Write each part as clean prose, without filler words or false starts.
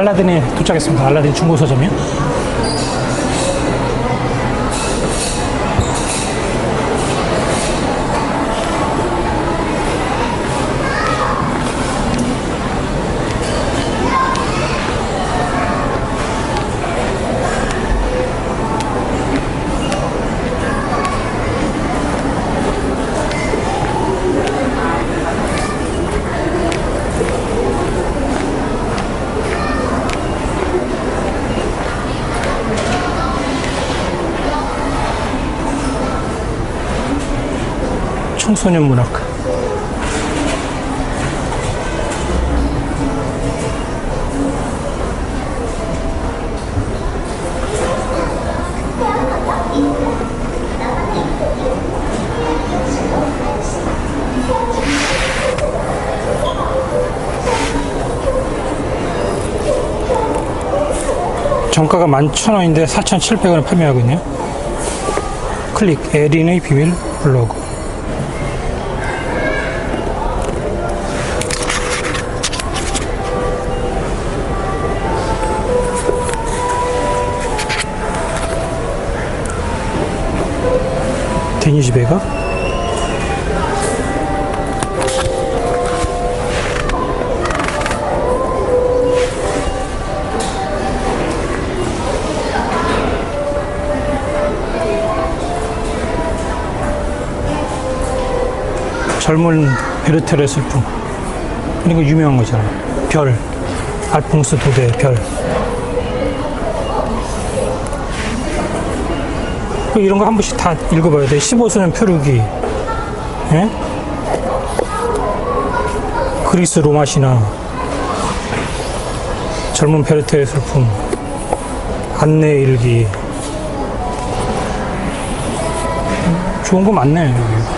알라딘에 도착했습니다. 알라딘 중고 서점이요. 청소년 문학. 정가가 11,000원인데 4,700원에 판매하고 있네요. 클릭, 에린의 비밀 블로그. 데니지 베가. 젊은 베르테르의 슬픔. 이거 유명한 거잖아. 별. 알퐁스 도데의 별. 이런 거 한 번씩 다 읽어봐야 돼. 15소년 표류기, 예? 그리스 로마 신화, 젊은 베르테의 슬픔, 안내 일기. 좋은 거 많네, 여기.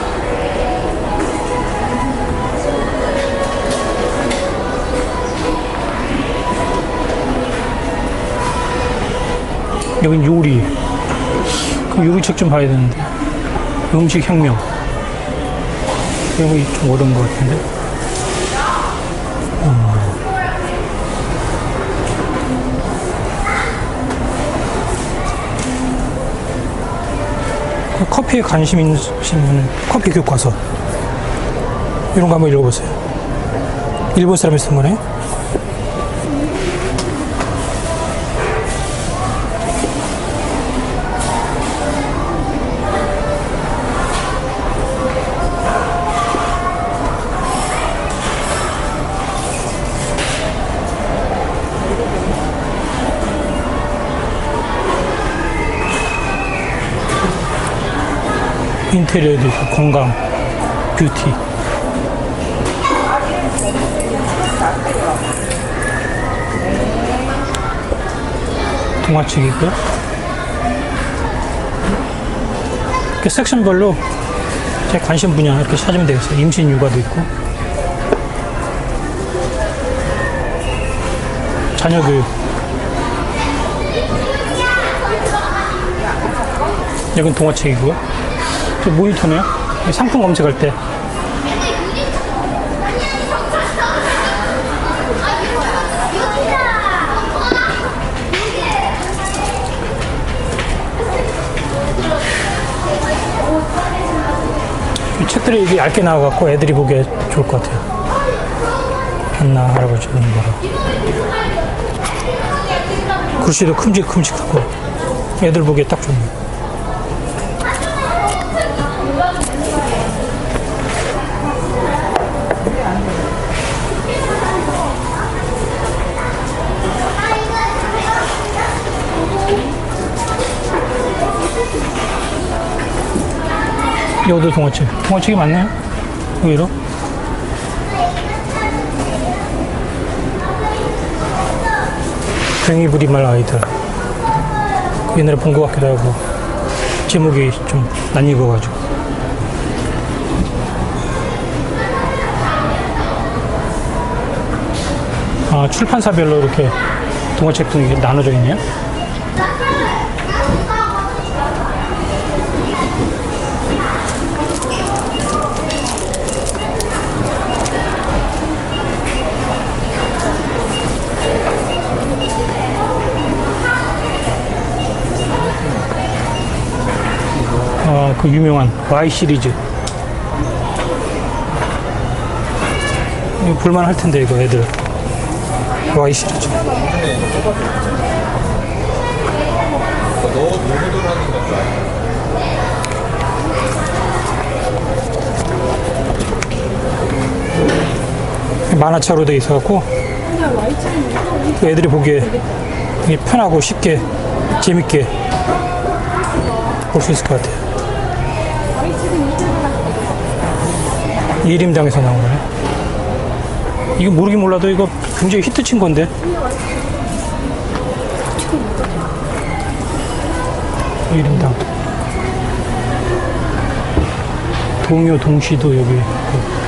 여긴 요리. 요리책 좀 봐야 되는데. 음식 혁명. 이런 거 좀 어려운 것 같은데. 커피에 관심 있으시면 커피 교과서. 이런 거 한번 읽어보세요. 일본 사람이 쓴 거네. 인테리어도 있고, 건강, 뷰티. 동화책이 있고요. 이렇게 섹션별로 제 관심 분야 이렇게 찾으면 되겠어요. 임신 육아도 있고, 자녀 교육. 여긴 동화책이고요. 모니터네요. 상품 검색할 때. 이 책들이 이게 얇게 나와갖고 애들이 보기에 좋을 것 같아요. 한나 할아버지 그런 거라. 글씨도 큼직큼직하고 애들 보기에 딱 좋네요. 여기도 동화책. 동화책이 많네요. 의외로. 괭이 부리말 아이들. 옛날에 본 것 같기도 하고. 제목이 좀 낯익어가지고. 아, 출판사별로 이렇게 동화책도 이게 나눠져 있네요. 그 유명한 Y 시리즈. 이거 볼만할 텐데, 이거 애들. Y 시리즈. 만화차로 돼 있어갖고 애들이 보기에 되게 편하고 쉽게 재밌게 볼 수 있을 것 같아요. 1인당에서 나온 거네. 이거 모르긴 몰라도 이거 굉장히 히트친 건데. 1인당. 동요 동시도 여기 있고.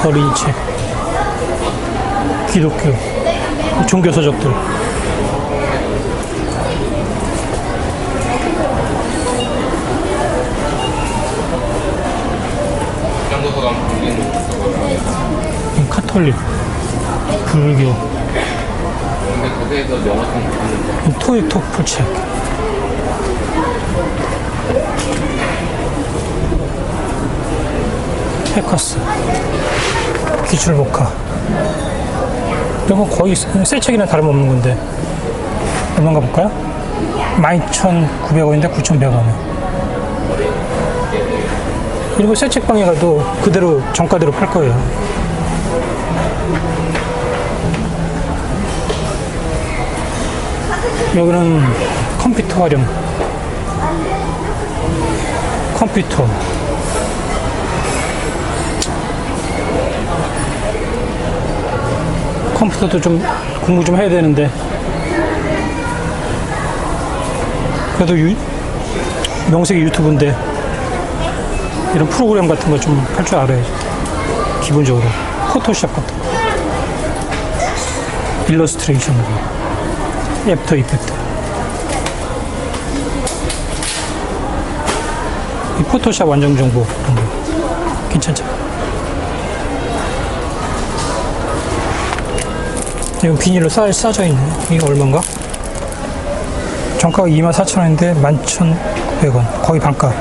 어린이책, 기독교, 종교서적들. 카톨릭, 불교, 토익 토플책, 해커스, 기출복화. 이건 거의 새 책이랑 다름없는 건데 얼마인가 볼까요? 12,900원인데 9,100원. 이런 거 새 책방에 가도 그대로 정가대로 팔 거예요. 여기는 컴퓨터 활용, 컴퓨터, 컴퓨터도 좀 공부 좀 해야 되는데 그래도 명색이 유튜브인데 이런 프로그램 같은 거 좀 할 줄 알아야지. 기본적으로 포토샵 같은 거, 일러스트레이션, 애프터 이펙트. 이 포토샵 완전 정보 그런 거 괜찮죠? 이거 비닐로 싸져 있네. 이게 얼마인가? 정가가 24,000원인데 11,900원. 거의 반가.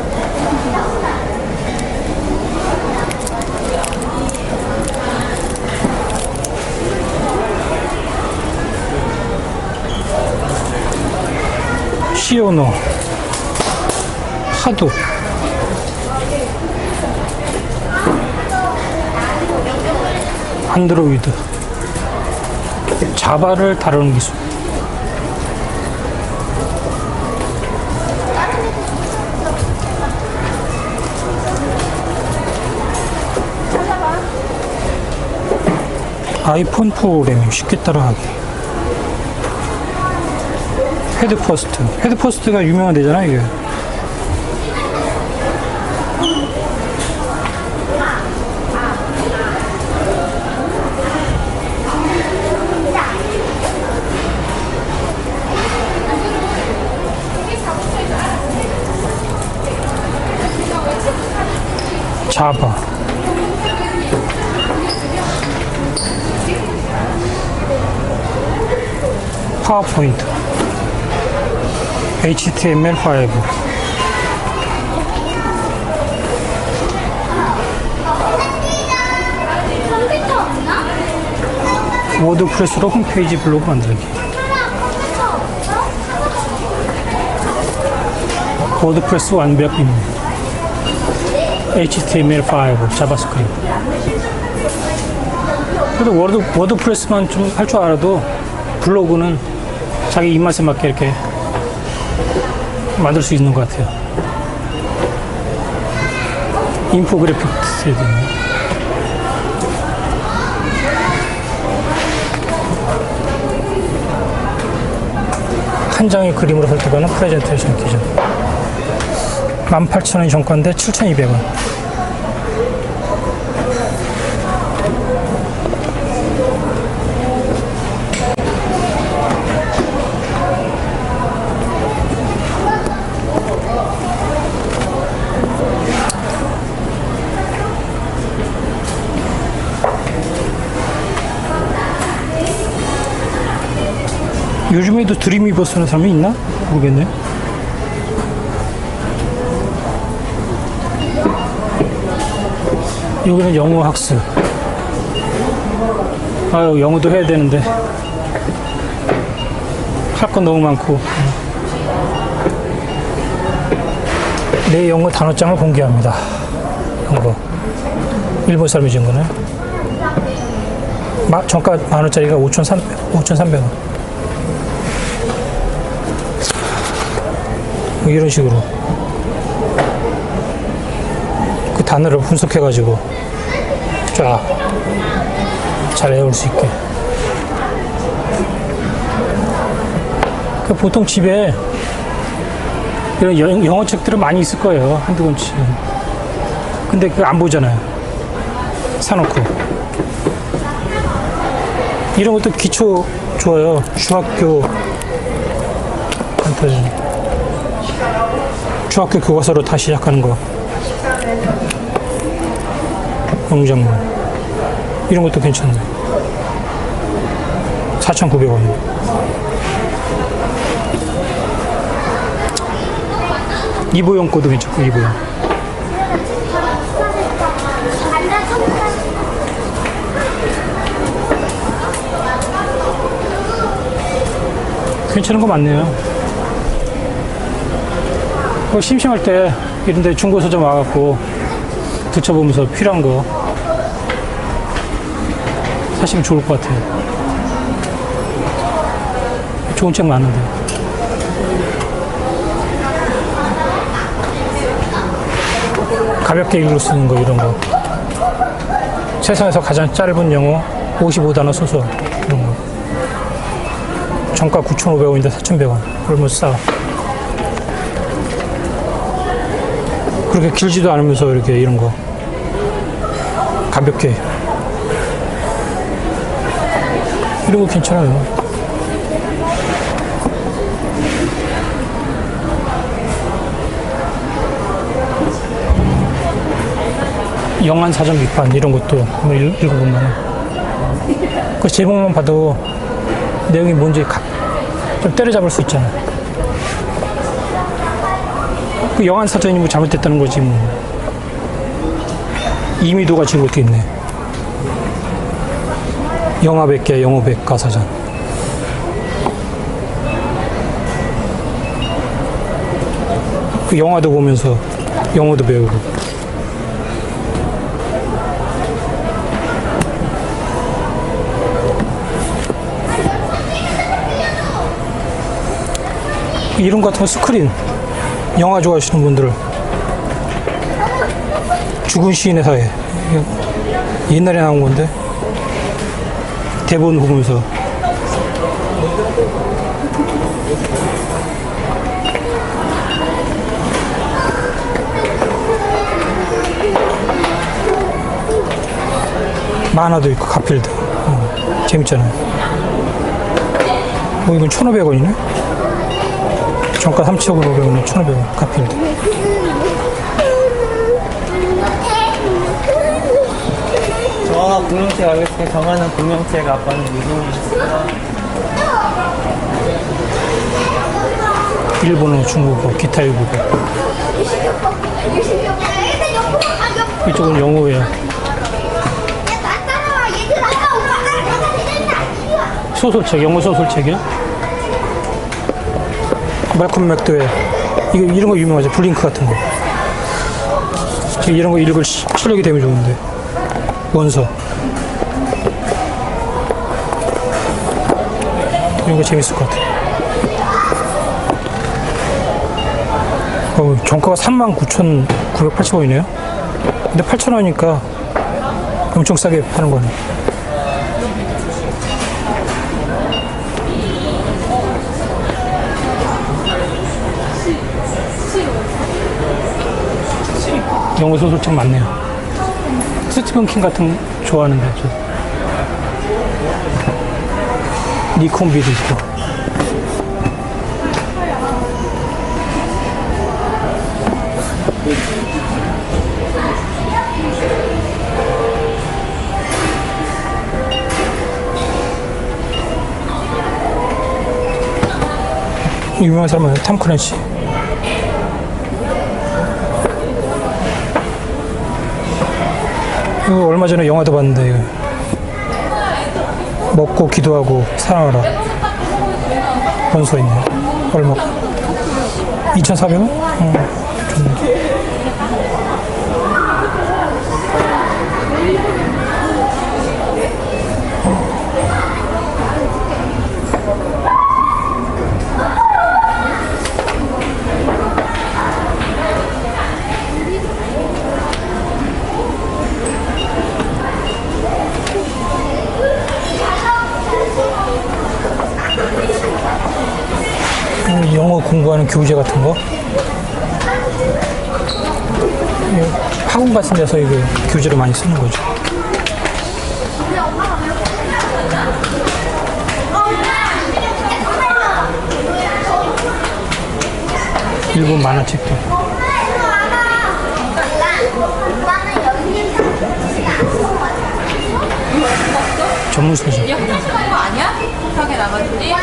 시오노, 하도, 안드로이드, 자바를 다루는 기술. 아이폰 프로그래밍 쉽게 따라하기. 헤드퍼스트. 헤드퍼스트가 유명한 데잖아, 이게. 자바. 파워포인트. HTML5. 워드프레스로 홈페이지 블로그 만들기. 워드프레스 완벽 입문. HTML5, 자바스크립트. 그래도 워드프레스만 좀 할 줄 알아도 블로그는 자기 입맛에 맞게 이렇게 만들 수 있는 것 같아요. 인포그래픽스 해야 되네. 한 장의 그림으로 설득하는 프레젠테이션 기준. 18,000원이 정가인데 7,200원. 요즘에도 드림위버 쓰는 사람이 있나? 모르겠네. 여기는 영어 학습. 아유, 영어도 해야 되는데. 할 건 너무 많고. 내 영어 단어장을 공개합니다. 이거. 일본 사람이 준 거네. 정가 10,000원짜리가 5,300원. 뭐 이런 식으로. 그 단어를 분석해가지고 쫙 잘 외울 수 있게. 보통 집에 이런 영어 책들은 많이 있을 거예요. 한두 권씩. 근데 그거 안 보잖아요. 사놓고. 이런 것도 기초 좋아요. 중학교 판타지. 중학교 교과서로 다 시작하는 거. 영장문. 이런 것도 괜찮네. 4,900원. 이보영 거도 괜찮고, 이보영. 괜찮은 거 많네요. 심심할 때 이런 데 중고서점 와갖고 붙여보면서 필요한 거 사시면 좋을 것 같아요. 좋은 책 많은데. 가볍게 읽을 수 있는 거, 이런 거. 세상에서 가장 짧은 영어 55단어 소설, 이런 거. 정가 9,500원인데 4,100원. 얼마 싸. 그렇게 길지도 않으면서 이렇게 이런 거. 가볍게. 이런 거 괜찮아요. 영한 사전 비판 이런 것도 한번 읽어보면 그 제목만 봐도 내용이 뭔지 좀 때려잡을 수 있잖아요. 그 영한 사전이 뭐 잘못됐다는 거지 뭐. 이미도가 지금 어떻게 있네. 영화 100개, 영어 100가 사전. 그 영화도 보면서 영어도 배우고. 이런 것 같은 거 스크린. 영화 좋아하시는 분들. 죽은 시인의 사회. 옛날에 나온 건데. 대본 보면서. 만화도 있고, 가필드. 재밌잖아요. 이건 1,500원이네? 정가 3,500원에 1,500원. 가필드. 저 공룡책 알겠습니다. 정하는 공룡책 아빠는 미동이셨어요. 일본어, 중국어, 기타 외국어. 이쪽은 영어예요. 소설책, 영어 소설책이요? 말콤 맥도웰. 이런 거 유명하죠. 블링크 같은 거. 이런 거 읽을 실력이 되면 좋은데. 원서. 이런 거 재밌을 것 같아. 정가가 39,980원이네요. 근데 8,000원이니까 엄청 싸게 파는 거네. 영어 소설책 많네요. 스티븐 킹 같은 거 좋아하는데, 저. 니콘비도 있고. 유명한 사람은 탐 크랜시. 이거 얼마 전에 영화도 봤는데, 이거. 먹고 기도하고 사랑하라. 번서 있네. 얼마? 2,400원? 좋네. 영어 공부하는 교재 같은 거. 학원 같은 데서 이거 교재를 많이 쓰는 거죠. 일본 만화책도. 전문 서적. 거 아니야? 급하게 나가주지?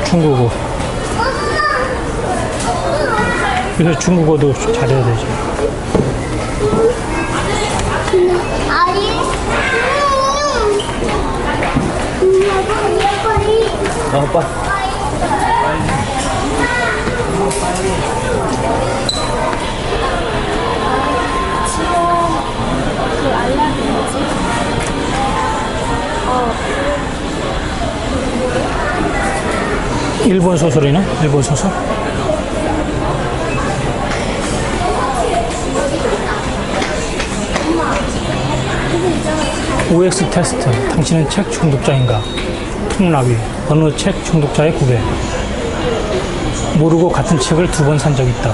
중국어. 그래서 중국어도 잘해야 되죠. 오빠. 일본 소설이네? 일본 소설? OX 테스트. 당신은 책 중독자인가? 통나비. 어느 책 중독자의 고백. 모르고 같은 책을 2번 산 적이 있다.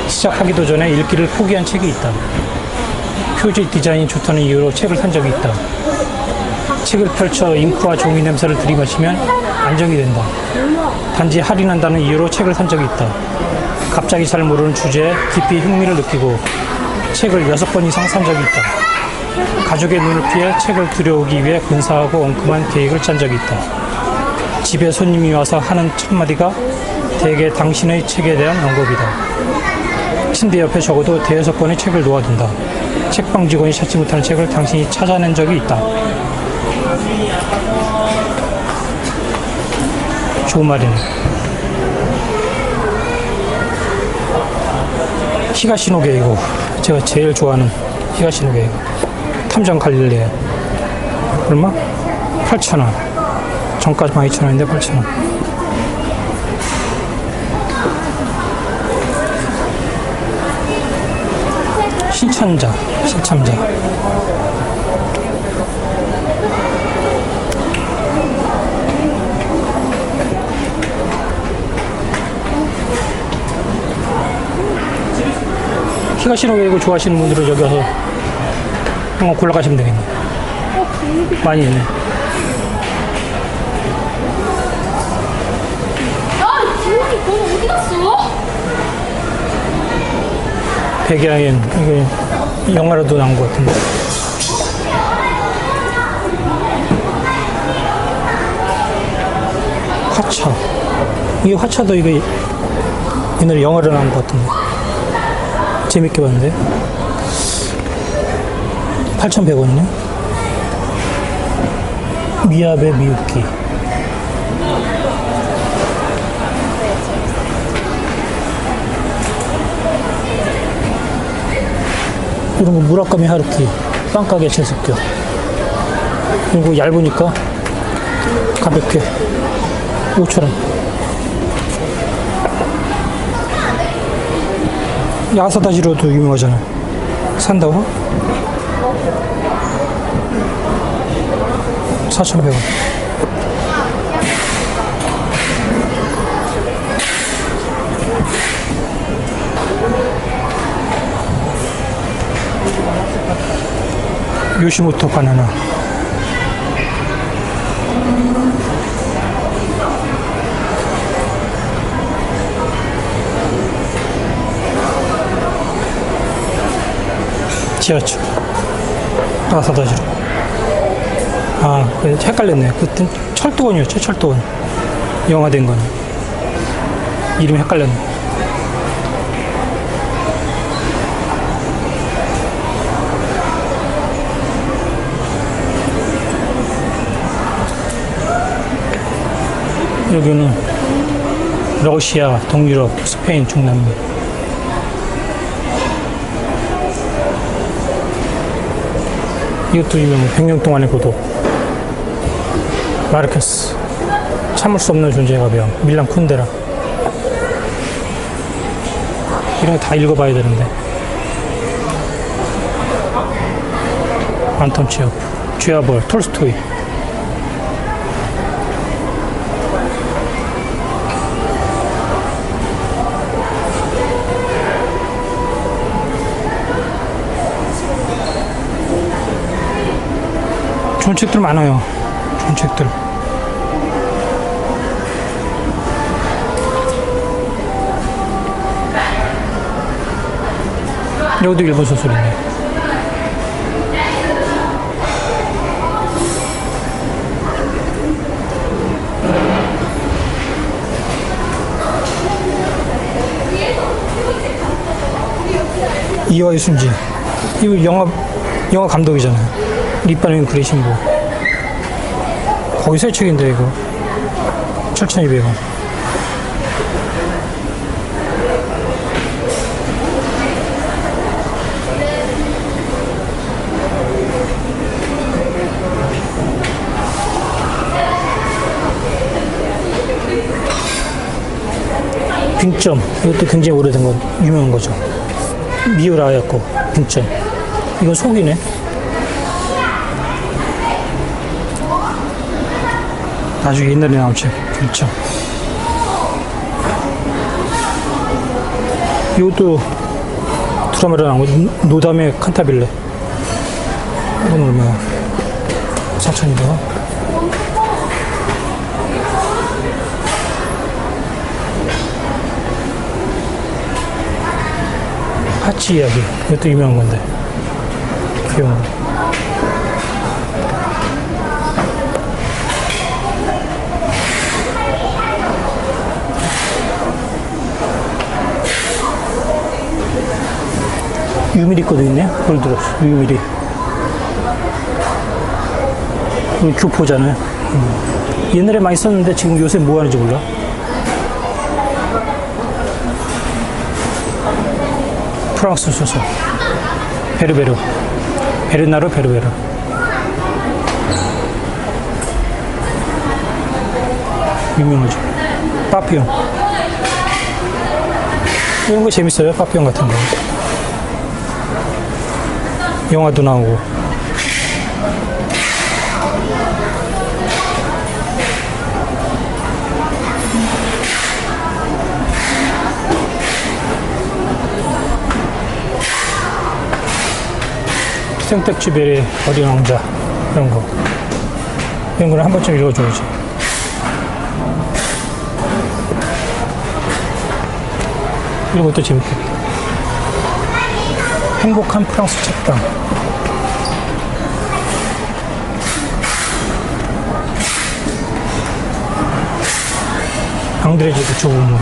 시작하기도 전에 읽기를 포기한 책이 있다. 표지 디자인이 좋다는 이유로 책을 산 적이 있다. 책을 펼쳐 잉크와 종이 냄새를 들이마시면 안정이 된다. 단지 할인한다는 이유로 책을 산 적이 있다. 갑자기 잘 모르는 주제에 깊이 흥미를 느끼고 책을 6번 이상 산 적이 있다. 가족의 눈을 피해 책을 들여오기 위해 근사하고 엉큼한 계획을 짠 적이 있다. 집에 손님이 와서 하는 첫마디가 대개 당신의 책에 대한 언급이다. 침대 옆에 적어도 5번의 책을 놓아둔다. 책방 직원이 찾지 못하는 책을 당신이 찾아낸 적이 있다. 좋은 말이네. 히가시노 게이고. 제가 제일 좋아하는 히가시노 게이고. 탐정 갈릴레오. 얼마? 8,000원. 정가가 12,000원인데 8,000원. 신천자. 신참자. 히가시노 게이고 좋아하시는 분들은 여기 와서 한번 골라가시면 되겠네. 많이 있네. 야, 주원이 너 어디 갔어? 백야엔. 이게 영화로도 나온 것 같은데. 화차. 이 화차도 이거 옛날에 영화로 나온 것 같은데. 재밌게 봤는데. 8,100원이네. 미야베 미유키. 이런 거 무라카미 하루키. 빵가게 제습격. 그리고 얇으니까 가볍게 5,000원. 야사다시로도 유명하잖아. 산다고? 4,100원. 요시모토 바나나. 지하철. 나사다시로. 아, 헷갈렸네. 그땐 철도원이었죠, 철도원. 영화된 거는. 이름이 헷갈렸네. 여기는 러시아, 동유럽, 스페인, 중남미. 이것도 유명, 100년 동안의 고독. 마르케스. 참을 수 없는 존재가 병. 밀란 쿤데라. 이런 거 다 읽어봐야 되는데. 안톤 체호프, 쥐아벌, 톨스토이. 좋은 책들 많아요. 좋은 책들. 여기도 일본 소설이네. 이와의 순진. 이거 영화 감독이잖아요. 립바는 그레이신보. 거의 새 책인데, 이거. 7,200원. 빙점. 이것도 굉장히 오래된 거, 유명한 거죠. 미우라였고, 빙점. 이건 속이네. 나중에 옛날에 나온 책, 빙점. 이것도 드라마로 나온 거, 노담의 칸타빌레. 이건 얼마야? 4,200원? 하치 이야기. 이것도 유명한 건데. 귀여운 거. 유미리 거도 있네. 골드러스, 유미리. 이거 교포잖아요. 옛날에 많이 썼는데 지금 요새 뭐 하는지 몰라. 프랑스 소설. 베르베르. 베르나르 베르베르. 유명하죠. 파피용. 이런 거 재밌어요. 파피용 같은 거. 영화도 나오고. 생텍쥐베리 어린 왕자. 이런 거. 이런 거는 한 번쯤 읽어줘야지. 이런 것도 재밌겠다. 행복한 프랑스 책방. 앙드레지드 조우문.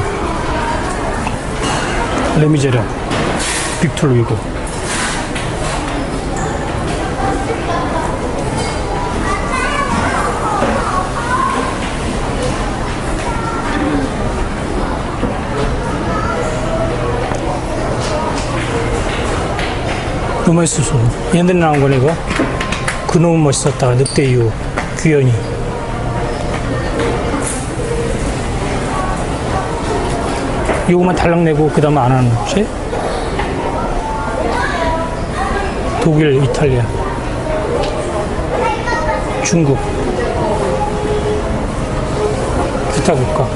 레미제라. 빅토르 위고. 로맨스 소설. 옛날에 나온 거네, 이거. 그놈은 멋있었다. 늑대 이후. 규현이. 요거만 달랑내고 그 다음에 안 하는 거지? 독일, 이탈리아, 중국, 기타 국가.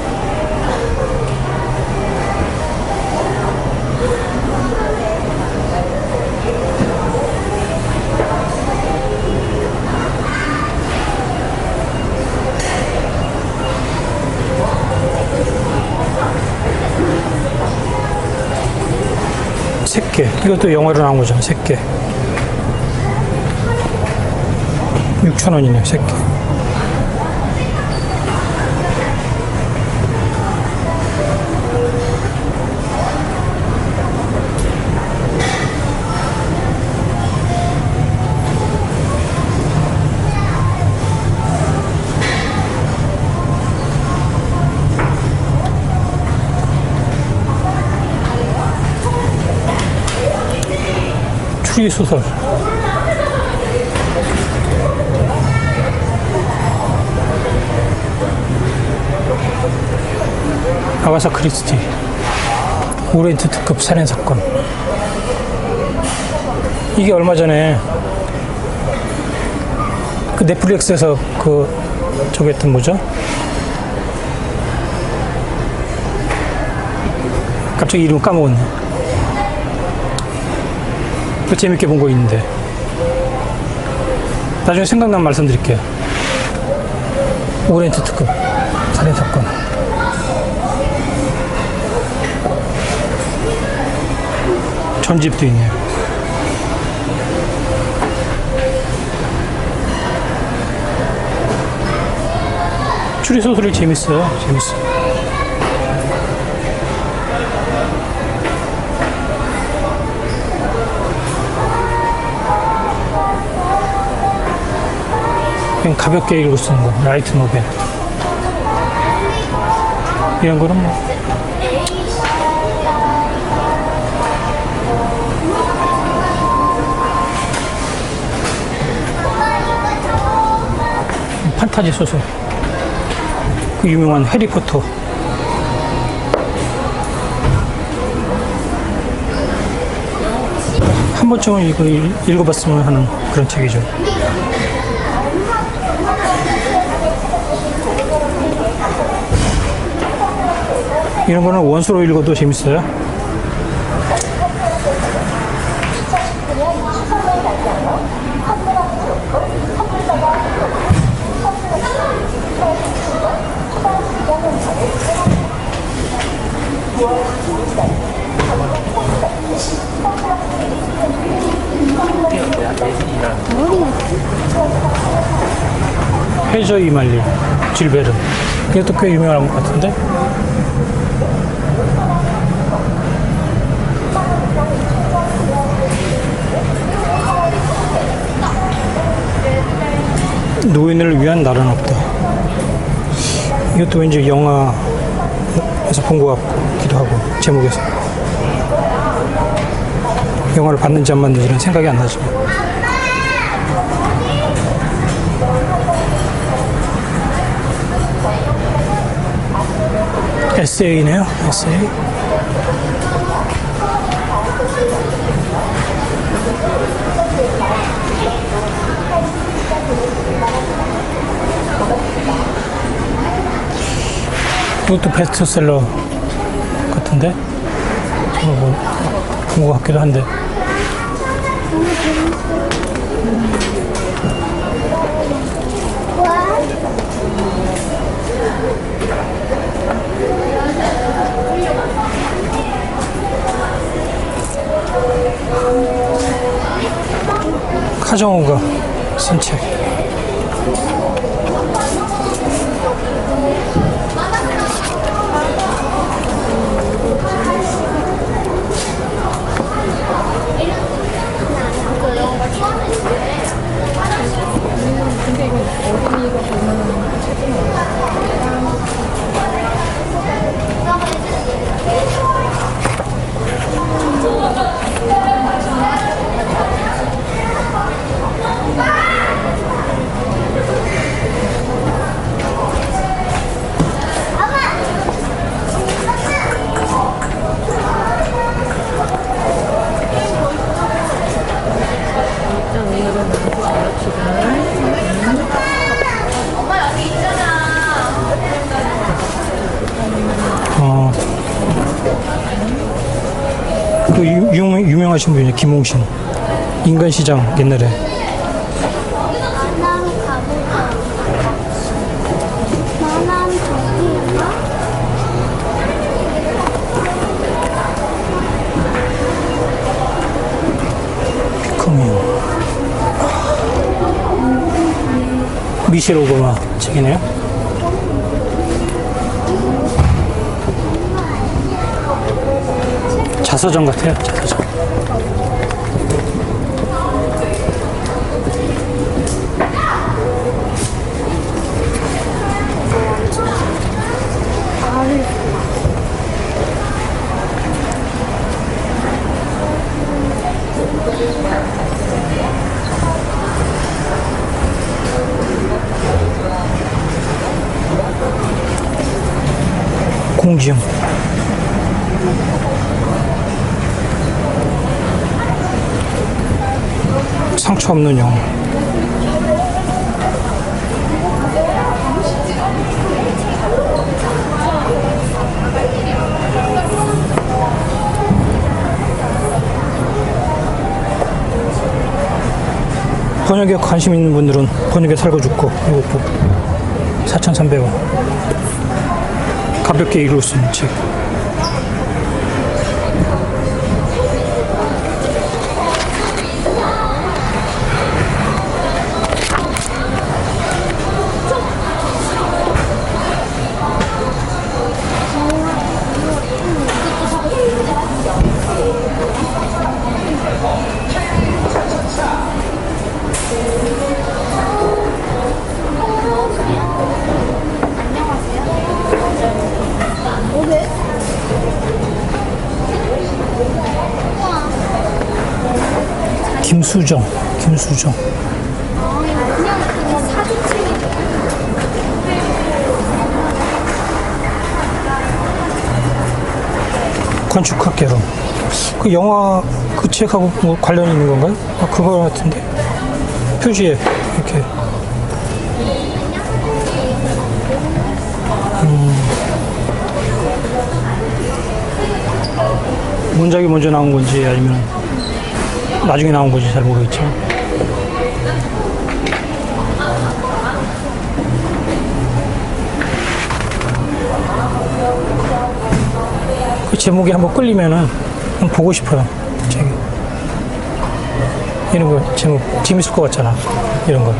새끼. 이것도 영화로 나온 거잖아, 새끼. 6,000원이네, 새끼. 추리소설. 아가사 크리스티. 오리엔트 특급 살인사건. 이게 얼마 전에 그 넷플릭스에서 저기 했던 뭐죠? 갑자기 이름 까먹었네. 그 재밌게 본 거 있는데 나중에 생각나면 말씀드릴게요. 오리엔트 특급 살인사건. 전집도 있네요. 추리소설이 재밌어요. 재밌어. 그냥 가볍게 읽을 수 있는 거. 라이트 노벨. 이런 거는 뭐 판타지 소설. 그 유명한 해리포터. 한 번쯤은 읽어봤으면 하는 그런 책이죠. 이런 거는 원수로 읽어도 재밌어요. 해저 이말리, 질베르. 이것도 꽤 유명한 것 같은데? 노인을 위한 나라는 없다. 이것도 왠지 영화에서 본 것 같기도 하고, 제목에서. 영화를 봤는지 안 봤는지는 생각이 안 나지만. 에세이네요, 에세이. 이것도 베스트셀러 같은데? 뭐, 본 것 같기도 한데. 카정우가 쓴 책. 그 유명하신 분이에요. 김홍신. 인간시장 옛날에. 피커미오. 미셸 오바마 책이네요. 자서전 같아요, 자서전. 공지영. 상처 없는 영혼. 번역에 관심 있는 분들은 번역에 살고 죽고 이것도 4,300원. 가볍게 읽을 수 있는 책. 김수정. 건축학개론. 그 영화 그 책하고 뭐 관련이 있는 건가요? 아, 그거 같은데. 표지에 이렇게. 문작이 먼저 나온 건지 아니면 나중에 나온 건지 잘 모르겠지만. 그 제목이 한번 끌리면은 한번 보고 싶어요. 책이. 이런 거 제목 재밌을 것 같잖아. 이런 거.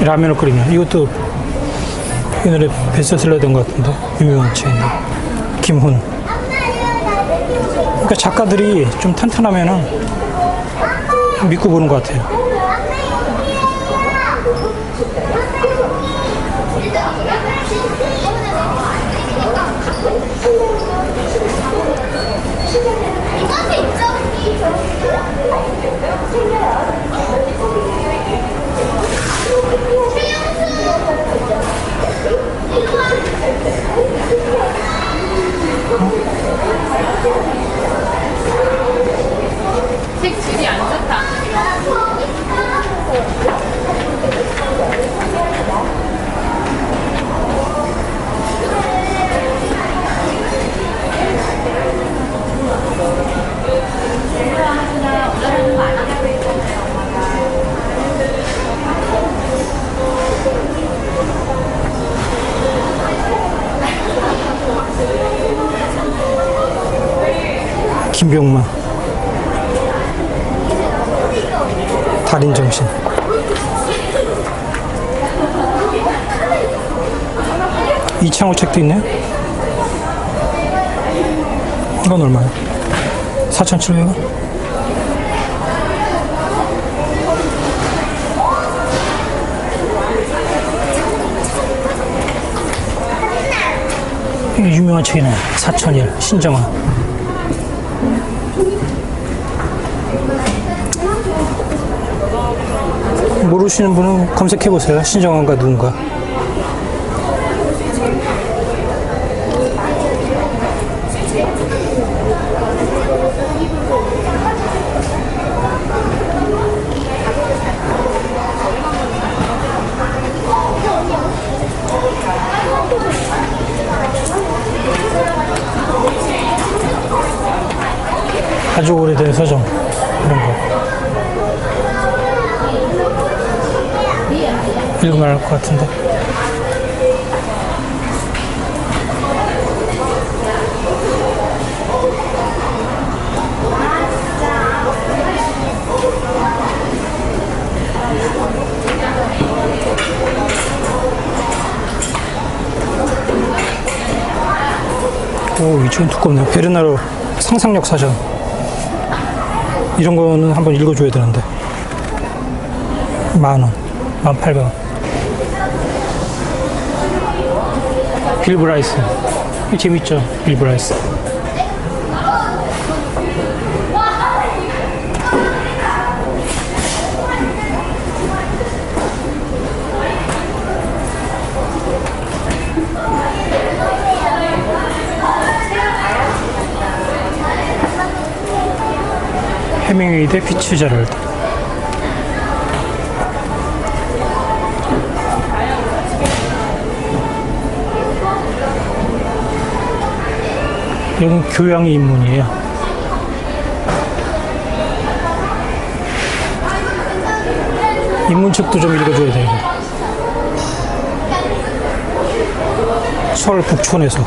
라면을 끓이면 이것도 옛날에 베스트셀러 된 것 같은데 유명한 책인데 김훈. 그러니까 작가들이 좀 탄탄하면은 믿고 보는 것 같아요. 책 질이 안 좋다. 김병만. 달인정신. 이창호 책도 있네요. 이건 얼마야? 4,700원? 이게 유명한 책이네. 4,001 신정아. 모르시는 분은 검색해보세요. 신정환과 누군가. 아주 오래된 서점. 이런 거. 읽으면 알 것 같은데. 오, 이쪽은 두껍네요. 베르나르 상상력 사전. 이런 거는 한번 읽어줘야 되는데. 10,000원, 18,000원. 빌 브라이스. 이거 재밌죠? 빌 브라이스. 해밍웨이 대 피츠제럴드. 여긴 교양의 인문이에요. 인문책도 좀 읽어줘야 돼요. 서울 북촌에서.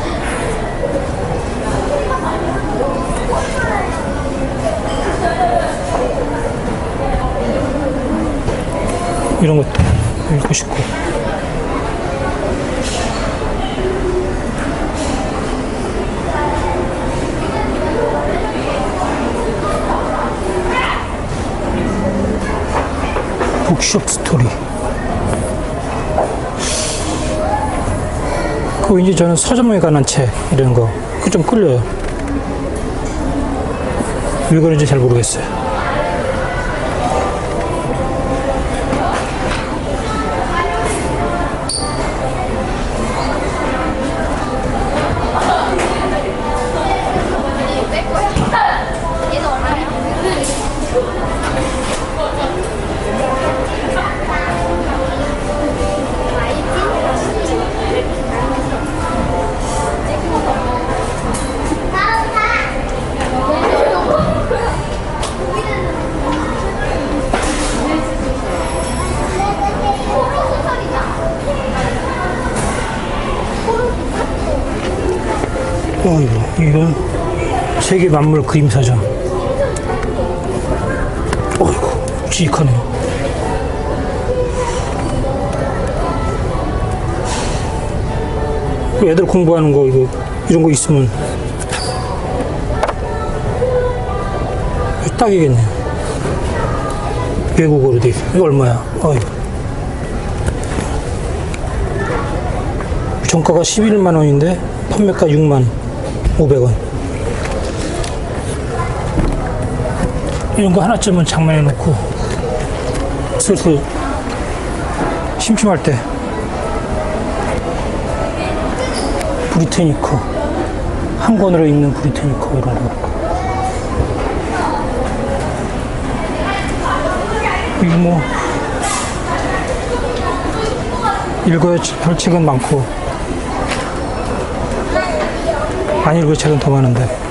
이런 것도 읽고 싶고. 북숍 스토리. 그 이제 저는 서점에 관한 책 이런 거 그 좀 끌려요. 왜 그런지 잘 모르겠어요. 이건 세계 만물 그림사전. 어이구, 묵직하네요. 애들 공부하는 거, 이런 거 있으면 딱이겠네요. 외국어로 돼 있어. 이거 얼마야? 어이구. 정가가 11만 원인데, 판매가 65,500원. 이런 거 하나쯤은 장만해 놓고 슬슬 심심할 때 브리테니커 한 권으로 읽는 브리테니커 이런 거. 이거 뭐 읽어야 할 책은 많고 안 읽을 책은 더 많은데.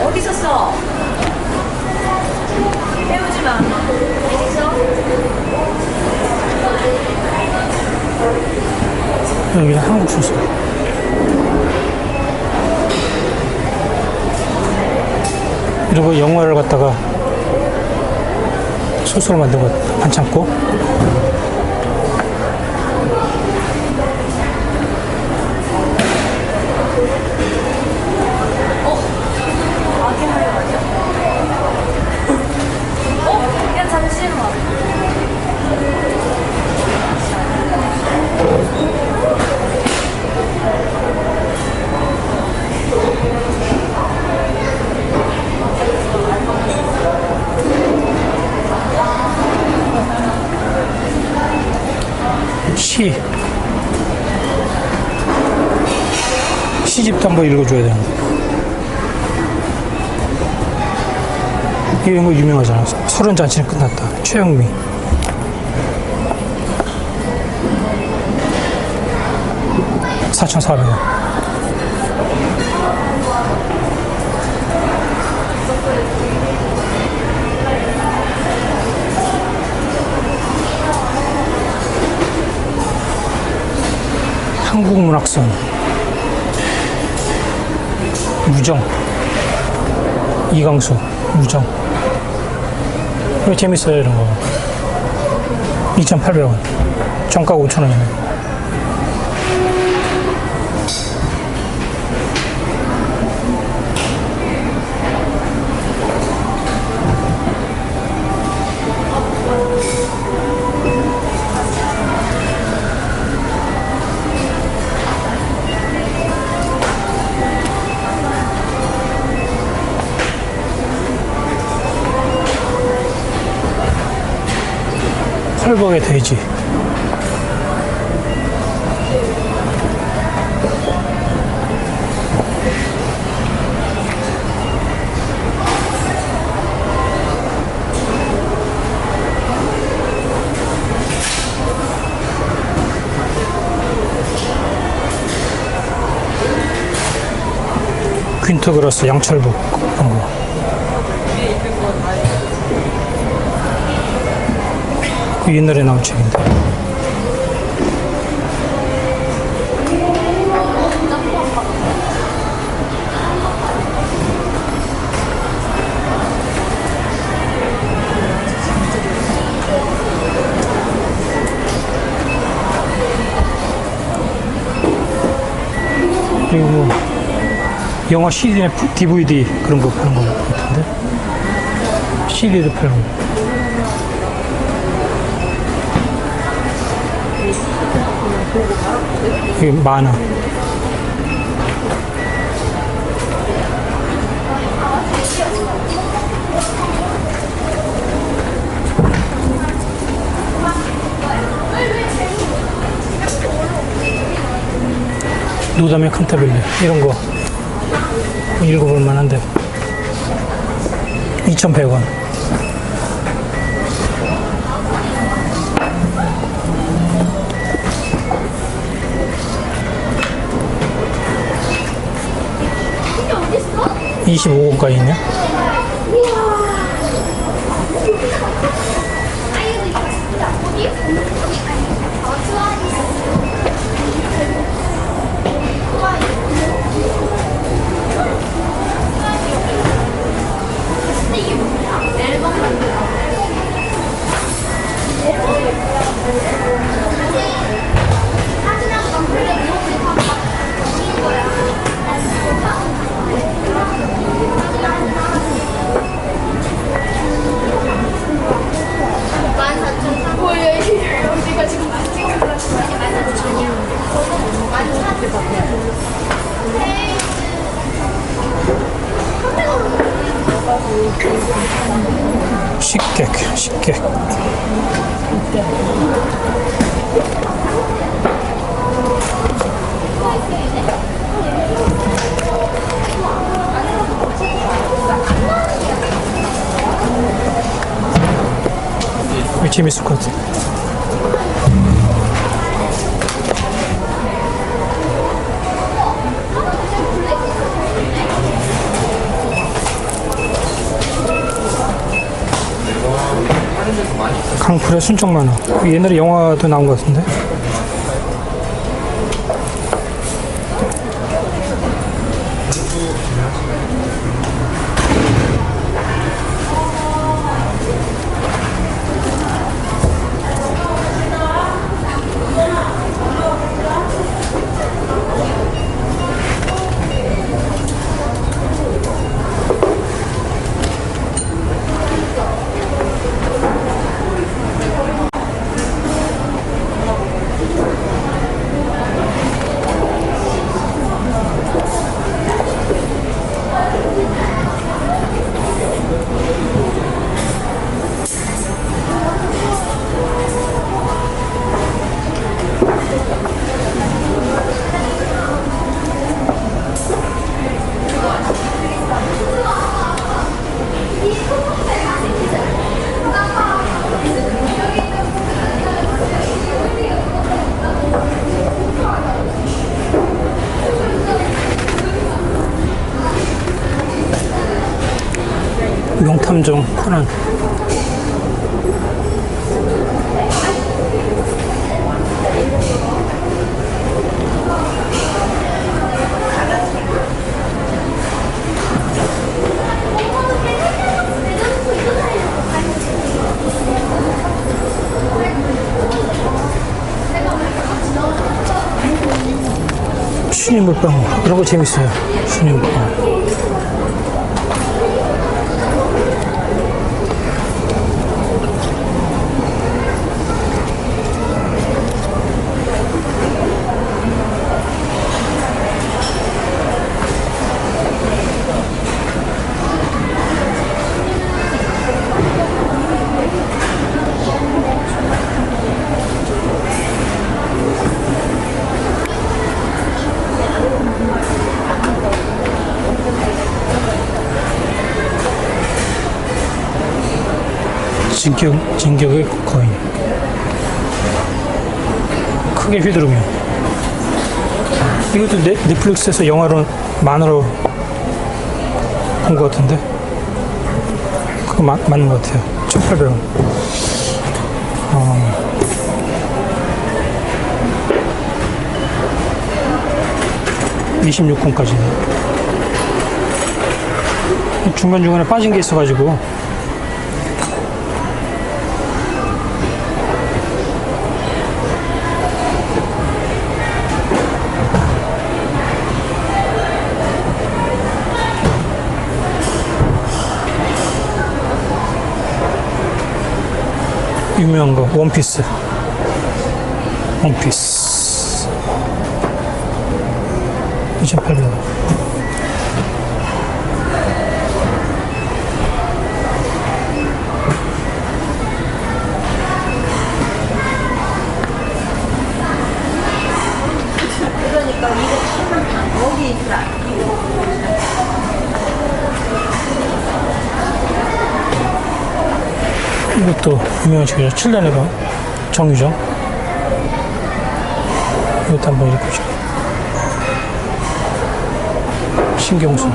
어디 있었어? 배우지 마. 어디 있어? 여기는 한국 소설. 이런 거 영화를 갖다가 소설 만든 거 반창고. 그냥 잠시만. 시집도 한번 읽어줘야 되는데. 이런 거 유명하잖아. 서른 잔치는 끝났다. 최영미. $4,400원. 한국문학선 무정. 이강수 무정. 이거 재밌어요. 이런 거 2,800원. 정가 5,000원이네. 펄벅의 돼지. 퀸터그라스 양철북 그런 거. 그 옛날에 나온 책인데. 그리고 뭐 영화 CD나 DVD 그런 거 파는 거 같은데. CD도 팔고. 이게 만화. 노담의 칸타빌레 이런 거 읽어볼 만한데 2,100원. 이 25권까지 있네. 식객. 이거 재밌을 것 같아. 강풀의 순정 만화. 옛날에 영화도 나온 것 같은데. 명탐정 코난. 순위 물방 이런 거 재밌어요. 순위 물방. 진격의 거인. 크게 휘두르며. 이것도 넷플릭스에서 영화로 만화로 본 것 같은데. 그거 맞는 것 같아요. 1,800원. 26권까지. 중간중간에 빠진 게 있어가지고. 유명한 거 원피스 2,800원. 그러니까 여기 있다. 이것도 유명한 책이죠. 7년의 방 정유정. 이것도 한번 읽어보죠. 신경수.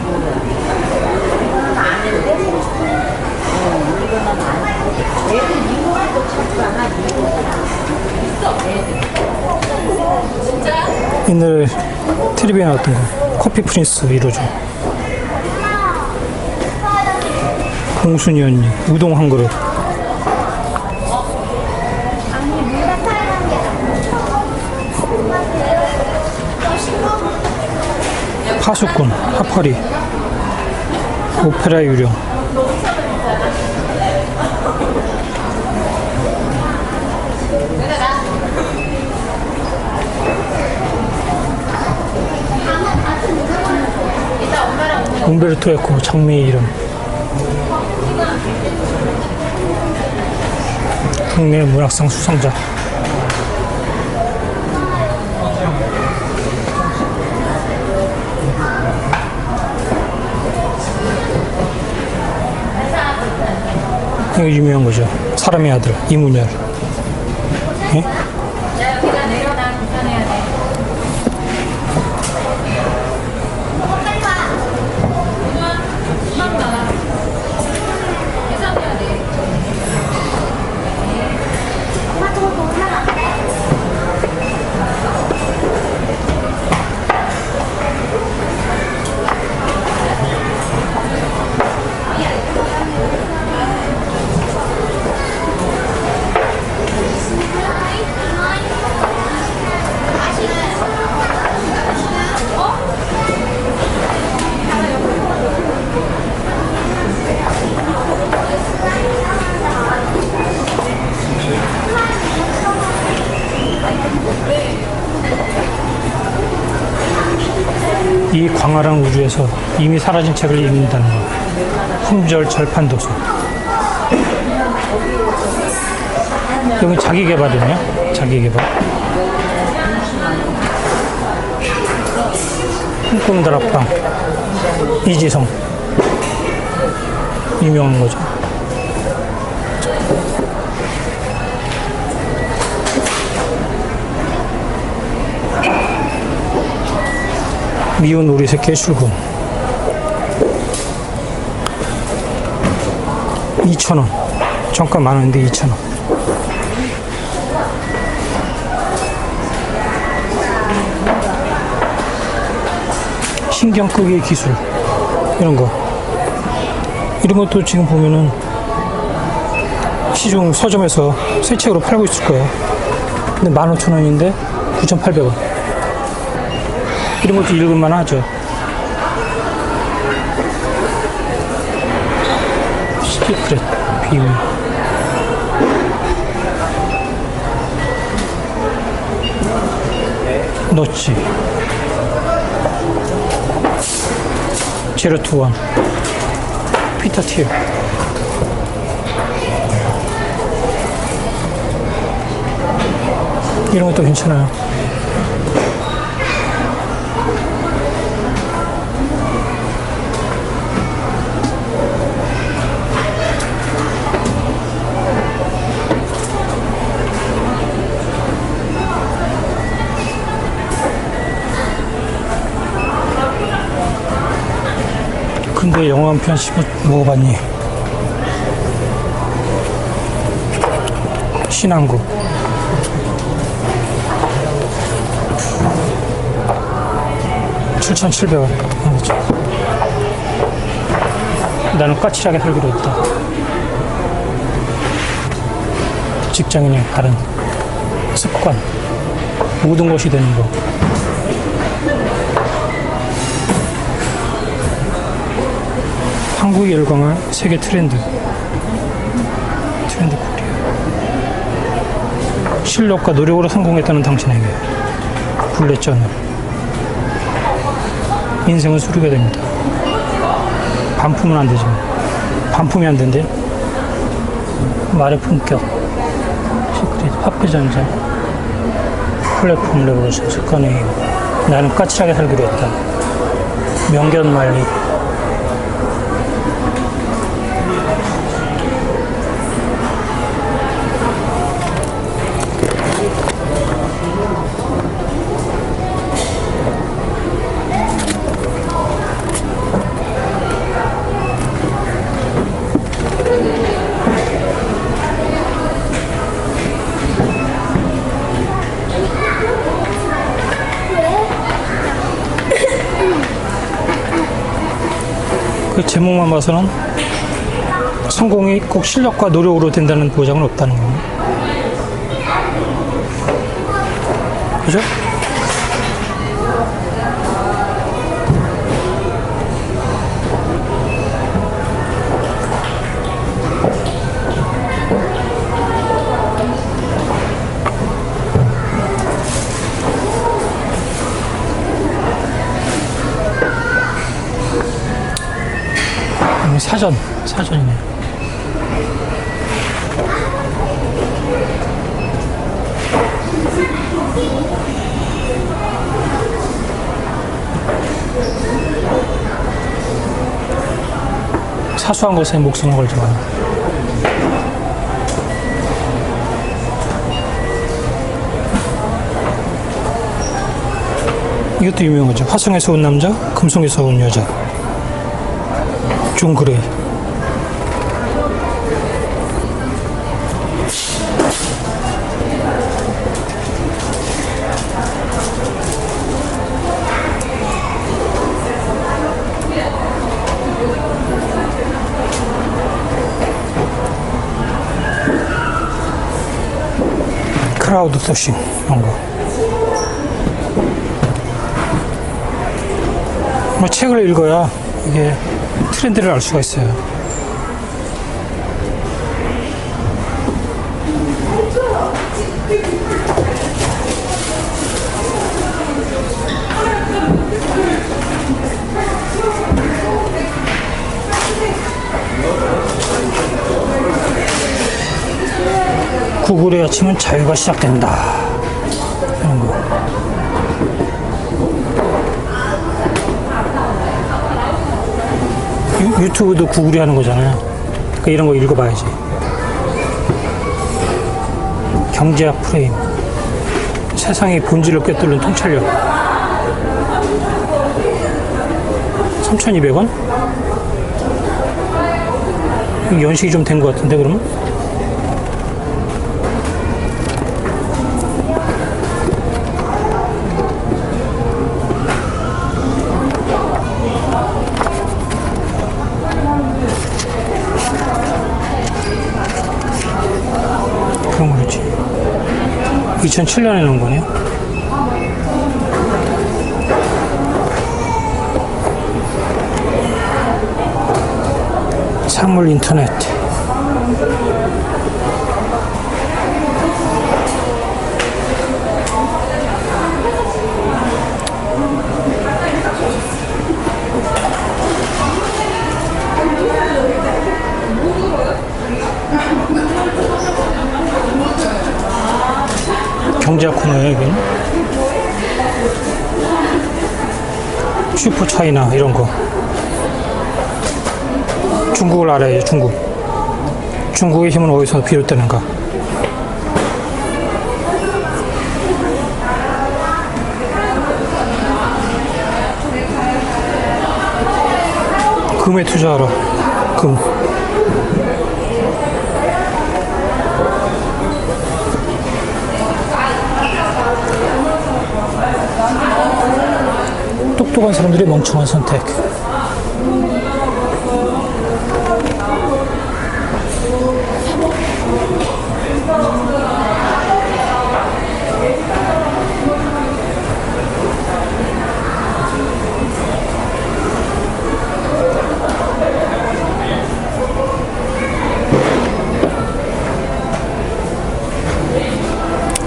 옛날에 TV에 나왔던 거 커피 프린스 1호죠. 공순이 언니 우동 한 그릇. 파수꾼, 하파리, 오페라 유령. umberto 에코 장미의 이름. 국내 문학상 수상자. 이거 유명한 거죠. 사람의 아들 이문열. 예? 야, 여기가 내려놔. 계산해야 돼. 금방 나가. 계산해야 돼. 이 광활한 우주에서 이미 사라진 책을 읽는다는 것. 품절 절판 도서. 여기 자기개발이네요. 자기개발. 꿈다락방. 이지성. 유명한 거죠. 미운 우리 새끼의 출근. 2,000원. 정가 많은데 2,000원. 신경 끄기 기술. 이런 거. 이런 것도 지금 보면은 시중 서점에서 새 책으로 팔고 있을 거예요. 근데 15,000원인데 9,800원. 이런 것도 읽을만 하죠. 시크릿 비밀. 너치. 제로 투 원. 피터 틸. 이런 것도 괜찮아요. 근데 영화 한 편 씹어 먹어봤니? 신한국. $7,700원. 나는 까칠하게 살기로 했다. 직장인의 다른 습관. 모든 것이 되는 거. 한국이 열광한 세계 트렌드 코리아. 실력과 노력으로 성공했다는 당신에게 불내전을. 인생은 수리가 됩니다. 반품은 안 되지. 반품이 안 된대. 말의 품격. 시크릿, 화폐전자, 플랫폼 레볼루션, 습관의 힘. 나는 까칠하게 살기로 했다. 명견만리. 그 제목만 봐서는 성공이 꼭 실력과 노력으로 된다는 보장은 없다는 겁니다. 그죠? 사전이네. 사소한 것에 목숨을 걸지 마. 이것도 유명하죠. 화성에서 온 남자, 금성에서 온 여자. 존 그레이. 크라우드 소싱 이런 거. 뭐 책을 읽어야 이게 트렌드를 알 수가 있어요. 구글의 아침은 자유가 시작된다. 이런 거. 유튜브도 구글이 하는 거잖아요. 그러니까 이런 거 읽어봐야지. 경제학 프레임. 세상의 본질을 꿰뚫는 통찰력. 3,200원? 연식이 좀 된 것 같은데, 그러면? 그런 거겠지. 2007년에 나온 거네요. 사물 인터넷. 경제학 코너예요, 여기는. 슈퍼 차이나 이런 거. 중국을 알아야죠, 중국. 중국의 힘은 어디서 비롯되는가? 금에 투자하라. 금. 똑똑한 사람들의 멍청한 선택.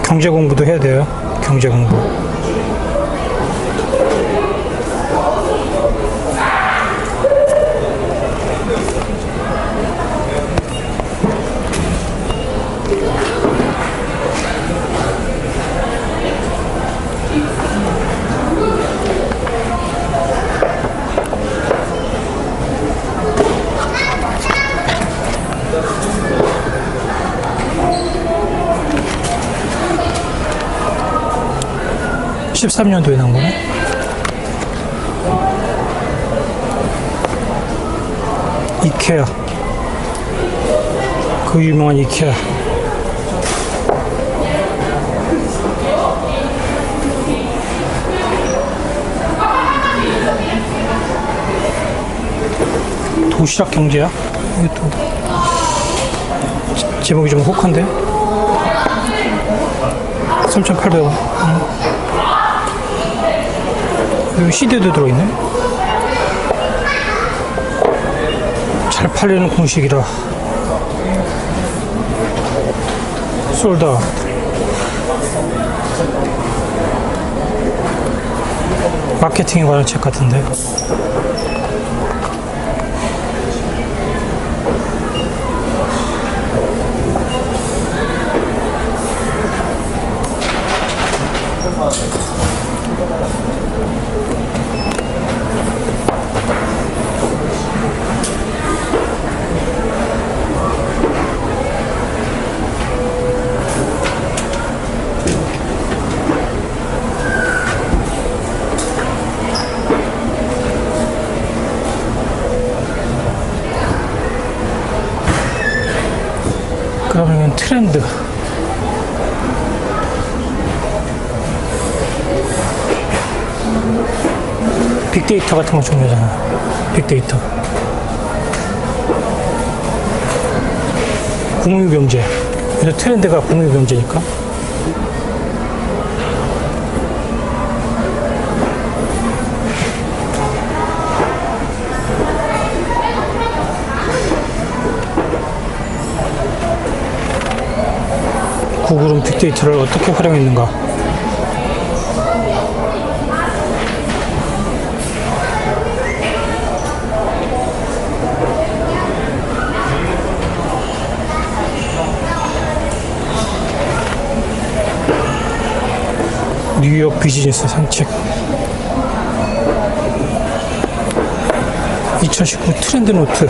경제 공부도 해야 돼요. 경제 공부. (13년도에) 나온 거네. 이케아. 그 유명한 이케아. 도시락 경제야? 이게 또 제목이 좀 혹한데? 3,800원. 여기 CD도 들어있네. 잘 팔리는 공식이라. 솔다. 마케팅에 관한 책 같은데. 그러면 트렌드. 빅데이터 같은 거 중요하잖아. 빅데이터. 공유경제. 그래서 트렌드가 공유경제니까. 구글은 빅데이터를 어떻게 활용했는가? 뉴욕 비즈니스 산책. 2019 트렌드 노트.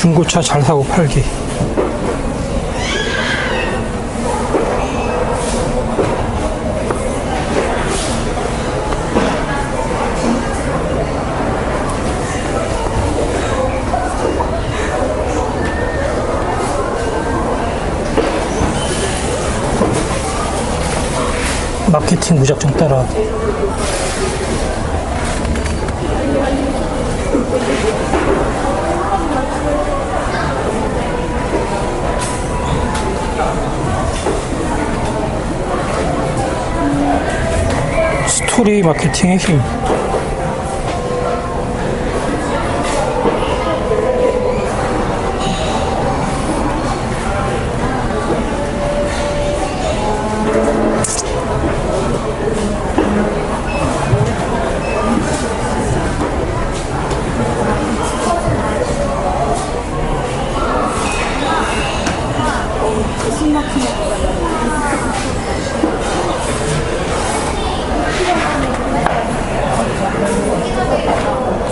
중고차 잘 사고 팔기. 마케팅 무작정 따라. 스토리 마케팅의 힘.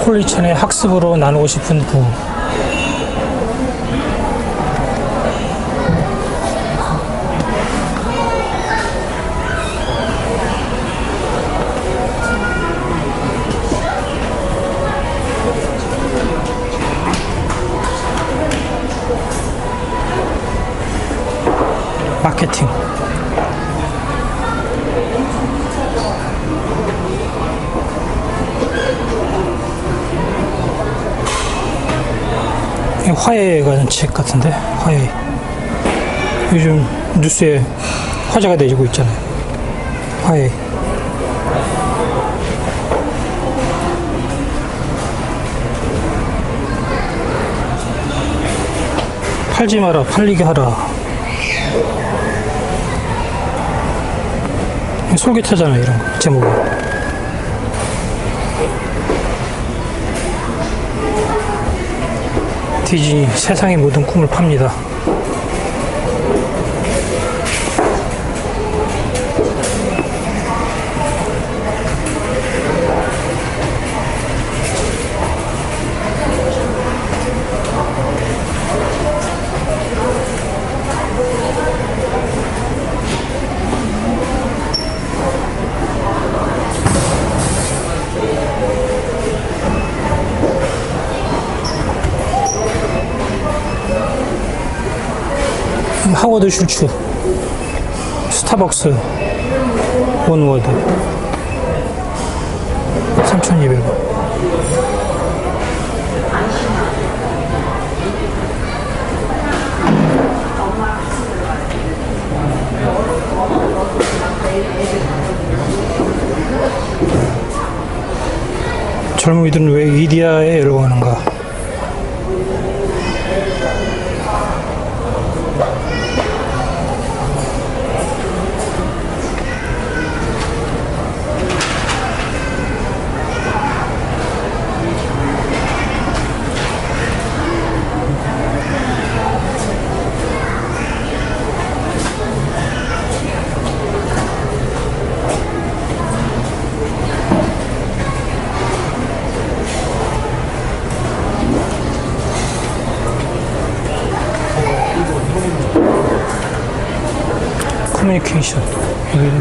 콜리천의 학습으로 나누고 싶은 부. 마케팅. 화해에 관한 책 같은데, 화해. 요즘 뉴스에 화제가 되고 있잖아요. 화해. 팔지 마라, 팔리게 하라. 솔깃하잖아요, 이런 거, 제목이. 디즈니 세상의 모든 꿈을 팝니다. 하워드 슐츠, 스타벅스, 원워드, 3,200원. 젊은이들은 왜 위디아에 열광하는가? 커뮤니케이션,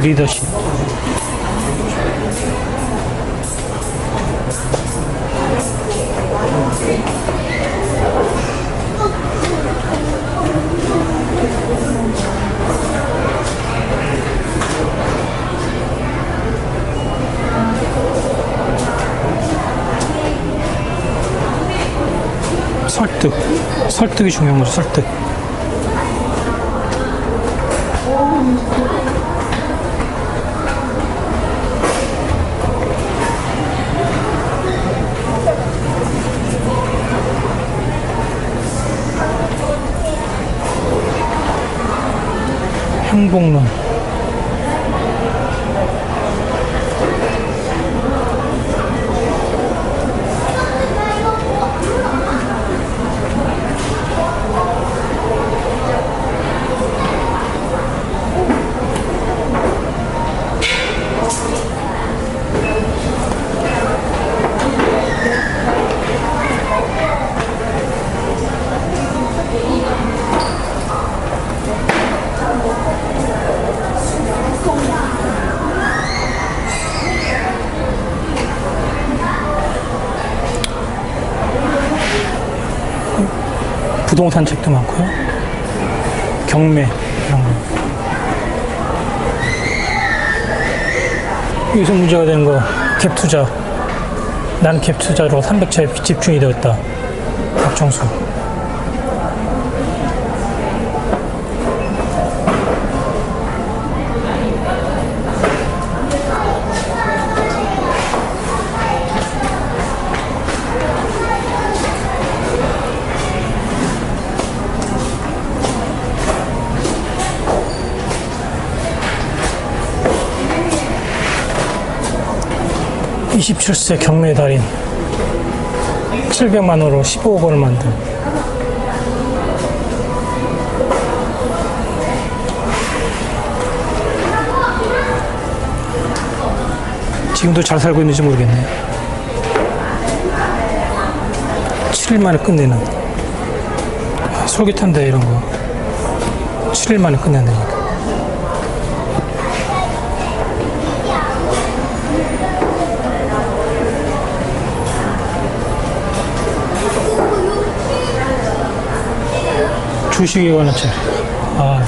리더십. 설득. 설득이 중요한 거죠, 설득. 행복론. 부동산 책도 많고요. 경매 이런 거. 여기서 문제가 되는 거 갭 투자. 나는 갭 투자로 300차에 집중이 되었다. 박정수. (27세) 경매 달인 700만 원으로 15억 원을 만든. 지금도 잘 살고 있는지 모르겠네요. 7일 만에 끝내는. 솔깃한데 이런 거 7일 만에 끝낸다니까. 주식에 관한 책. 아.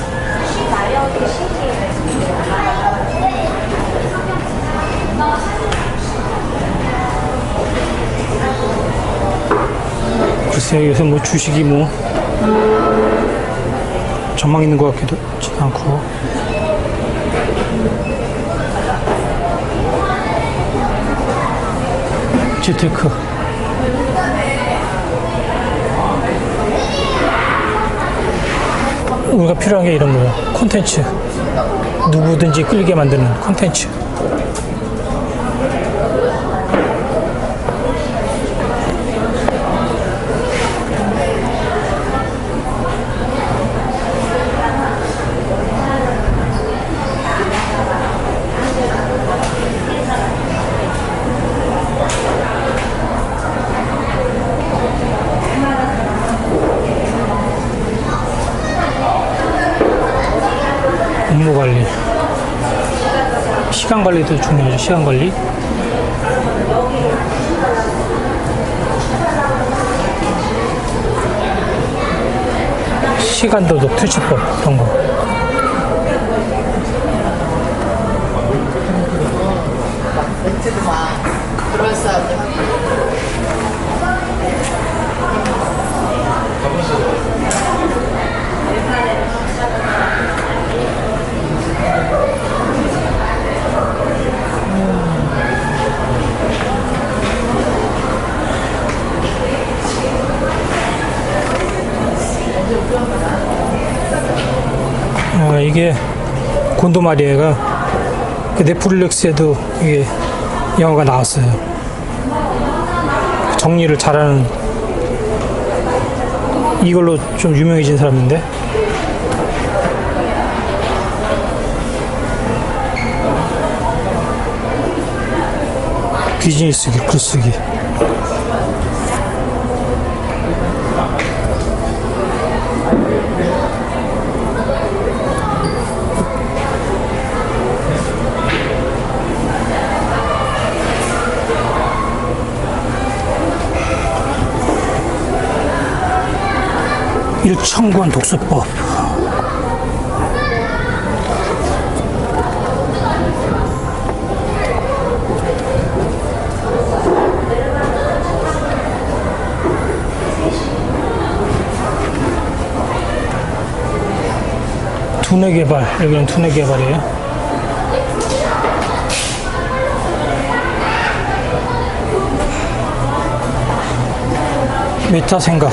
글쎄요, 요새 뭐 주식이 뭐 전망 있는 것 같기도 않고. 재테크. 우리가 필요한 게 이런 거예요. 콘텐츠. 누구든지 끌게 만드는 콘텐츠. 업무 관리, 시간 관리도 중요하죠. 시간 관리. 시간 도둑 퇴치법 그런 거. 이게 곤도마리에가 그 넷플릭스에도 이게 영화가 나왔어요. 정리를 잘하는, 이걸로 좀 유명해진 사람인데. 비즈니스기, 글쓰기. 일청구한 독서법. 두뇌 개발. 여기는 두뇌 개발이에요. 메타 생각.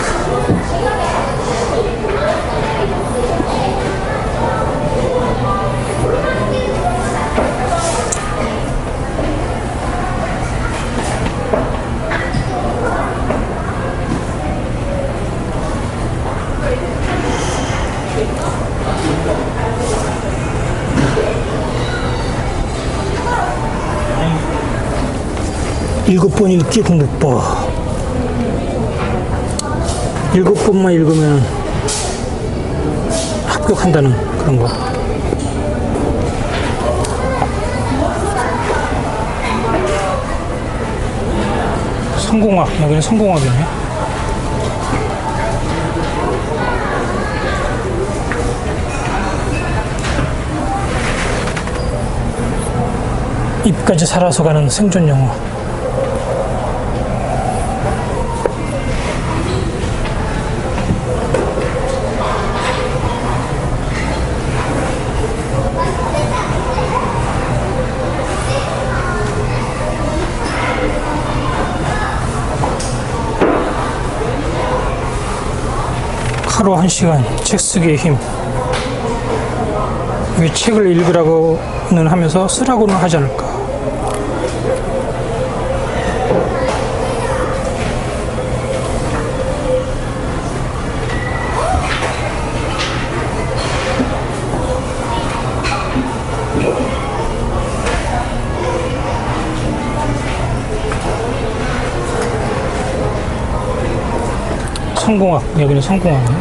일곱 번 읽기 공부법. 일곱 번만 읽으면 합격한다는 그런 거. 성공학. 여기는 성공학이네. 입까지 살아서 가는 생존 영화. 하루 1시간 책 쓰기의 힘. 왜 책을 읽으라고는 하면서 쓰라고는 하지 않을까? 성공학, 여기는 성공학이네.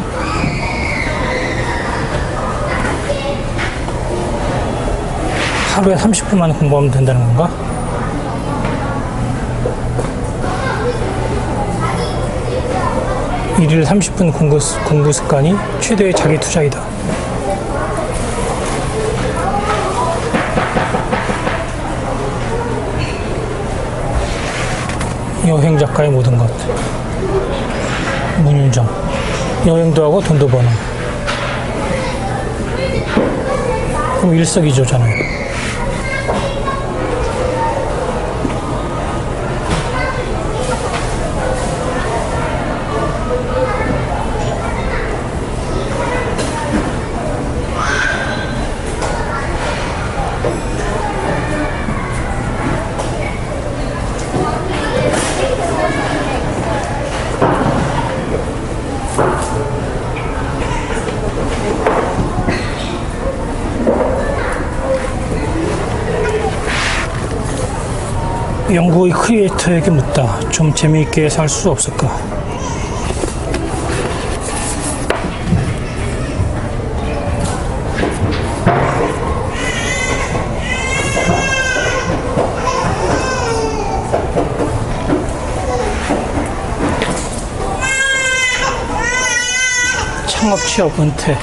하루에 30분만 공부하면 된다는 건가? 일일 30분 공부 습관이 최대의 자기 투자이다. 여행 작가의 모든 것. 문윤정. 여행도 하고 돈도 버는. 그럼 일석이조잖아요. 연구의 크리에이터에게 묻다. 좀 재미있게 살 수 없을까? 창업 취업 은퇴.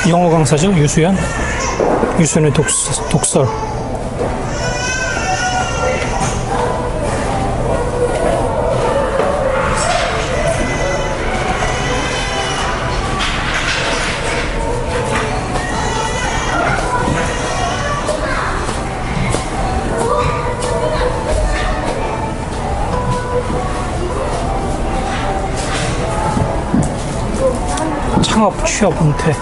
영어 강사죠? 유수연? 유수연의 독설. 창업 취업 은퇴.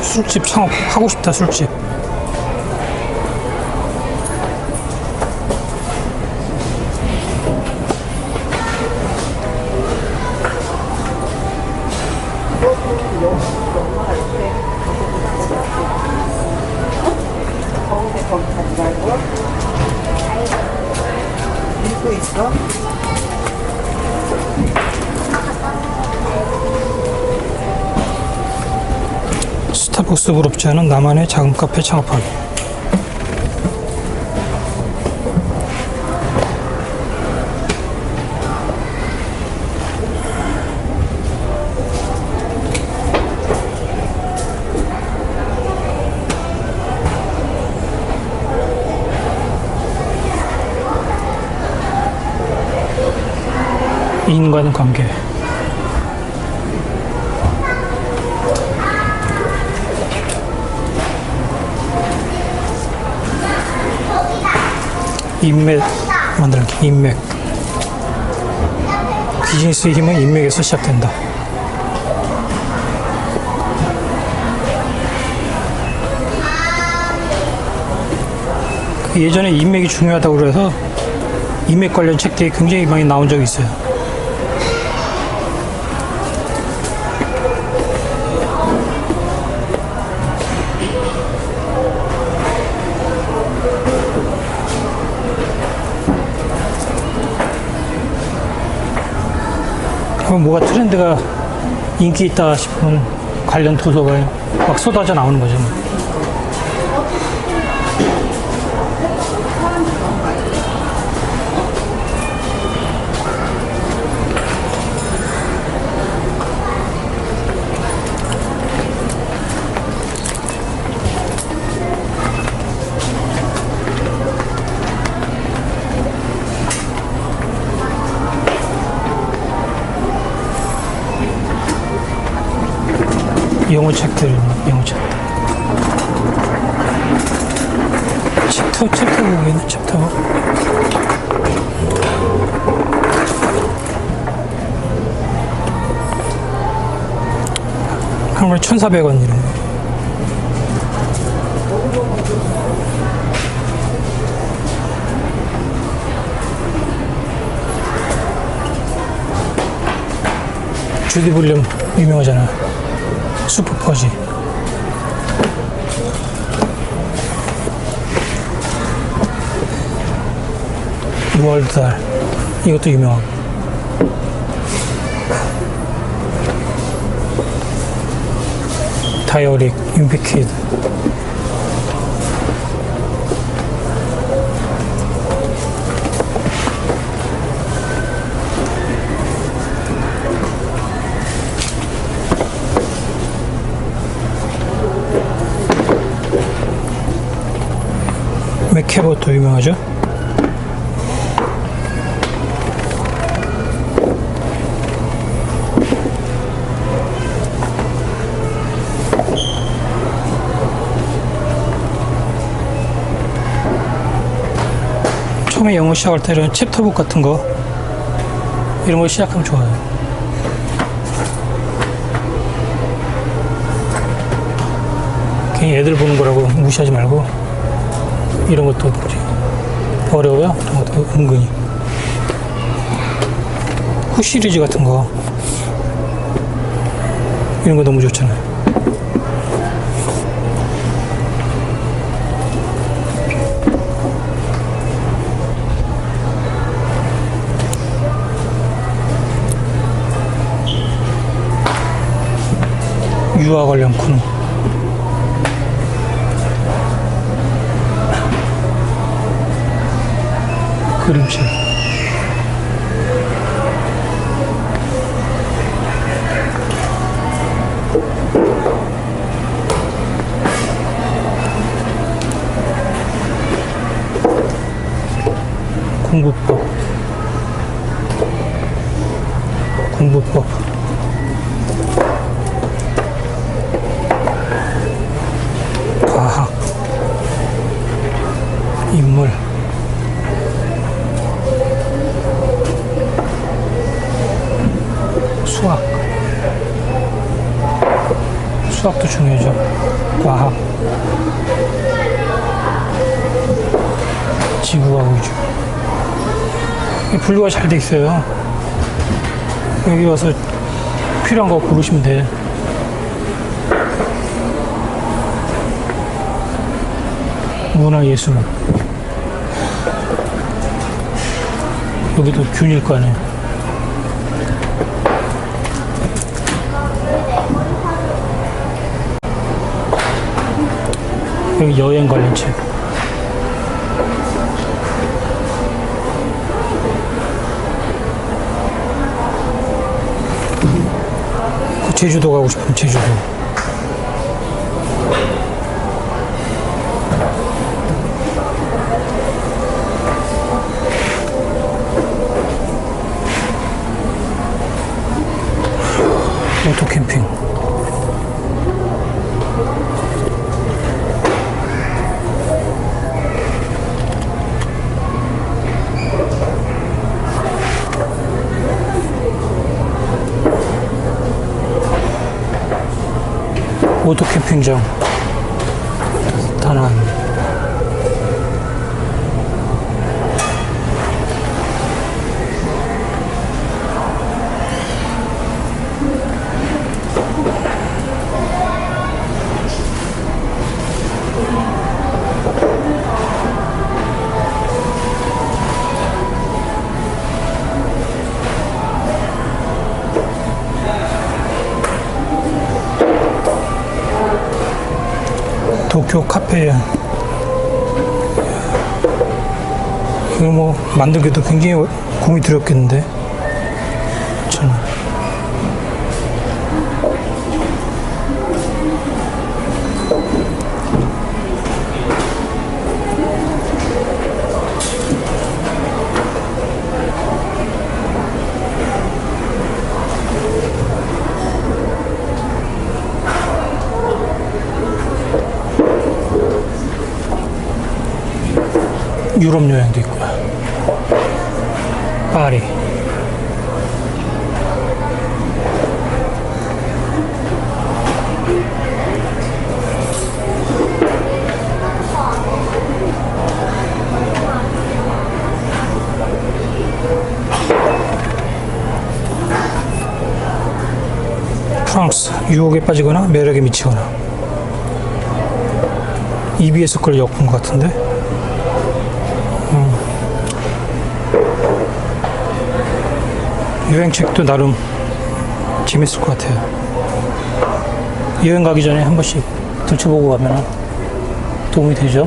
술집 창업하고 싶다, 술집. 읽고 있어? 스타벅스 부럽지 않은 나만의 작은 카페 창업하기. 인간관계. 인맥 만들기. 인맥. 비즈니스의 힘은 인맥에서 시작된다. 예전에 인맥이 중요하다고 그래서 인맥 관련 책들이 굉장히 많이 나온 적이 있어요. 그럼 뭐가 트렌드가 인기 있다 싶으면 관련 도서가 막 쏟아져 나오는 거죠. 영어 책들, 영어 책. 챕터 보기에는 챕터. 한국에 1,400원 이런 거. 주디 볼륨 유명하잖아. 슈퍼 퍼지. 루얼드 달. 이것도 유명하고. 다이어릭, 윤피키드. 맥캐버도 유명하죠. 처음에 영어 시작할 때 이런 챕터북 같은 거 이런 거 시작하면 좋아요. 괜히 애들 보는 거라고 무시하지 말고 이런 것도 어려워요. 이런 것도 은근히 후 시리즈 같은 거 이런 거 너무 좋잖아요. 유아 관련 코너. 그림책. 공부법. 공부법. 과학. 인물. 수학. 수학도 중요하죠. 과학. 지구와 우주. 분류가 잘 돼 있어요. 여기 와서 필요한 거 고르시면 돼. 문화예술. 여기도 균일과네. 여기 여행 관련 책. 제주도 가고 싶으면 제주도. 오토 캠핑. 오토 캠핑장. 다낭. 도쿄 카페. 이거 뭐 만들기도 굉장히 공이 들였겠는데. 저는. 유럽 여행도 있고요. 파리. 프랑스. 유혹에 빠지거나 매력에 미치거나. EBS 걸 엮은 것 같은데. 여행책도 나름 재밌을 것 같아요. 여행 가기 전에 한 번씩 들춰보고 가면 도움이 되죠.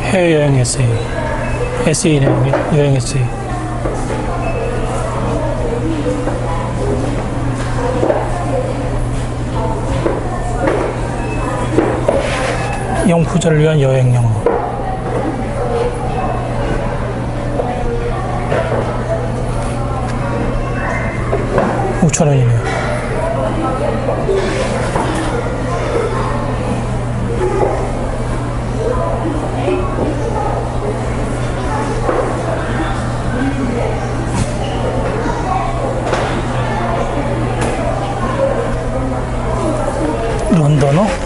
해외여행 에세이. 에세이네, 여행 에세이. 영포자를 위한 여행 영어. $5,000원이네요.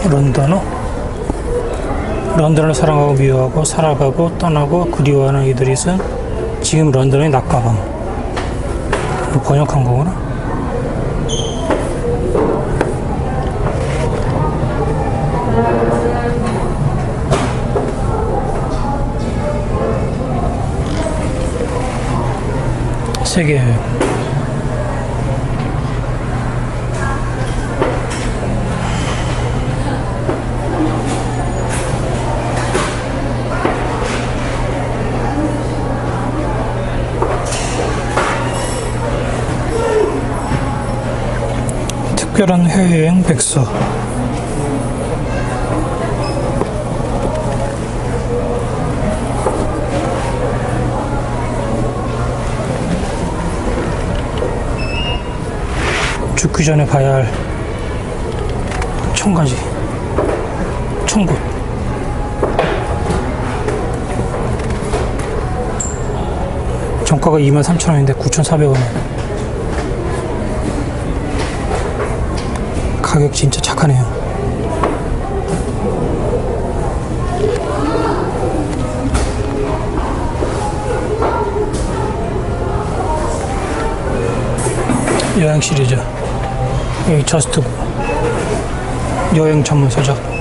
런던어? 런던을 사랑하고 미워하고 살아가고 떠나고 그리워하는 이들이은 지금 런던의 낮가방. 번역한 거구나. 세계여행. 특별한 해외여행 백서. 죽기 전에 봐야 할 1000가지, 1000곳. 정가가 23,000원인데 9,400원. 가격 진짜 착하네요. 여행 시리즈. 여기 저스트고. 여행 전문 서적.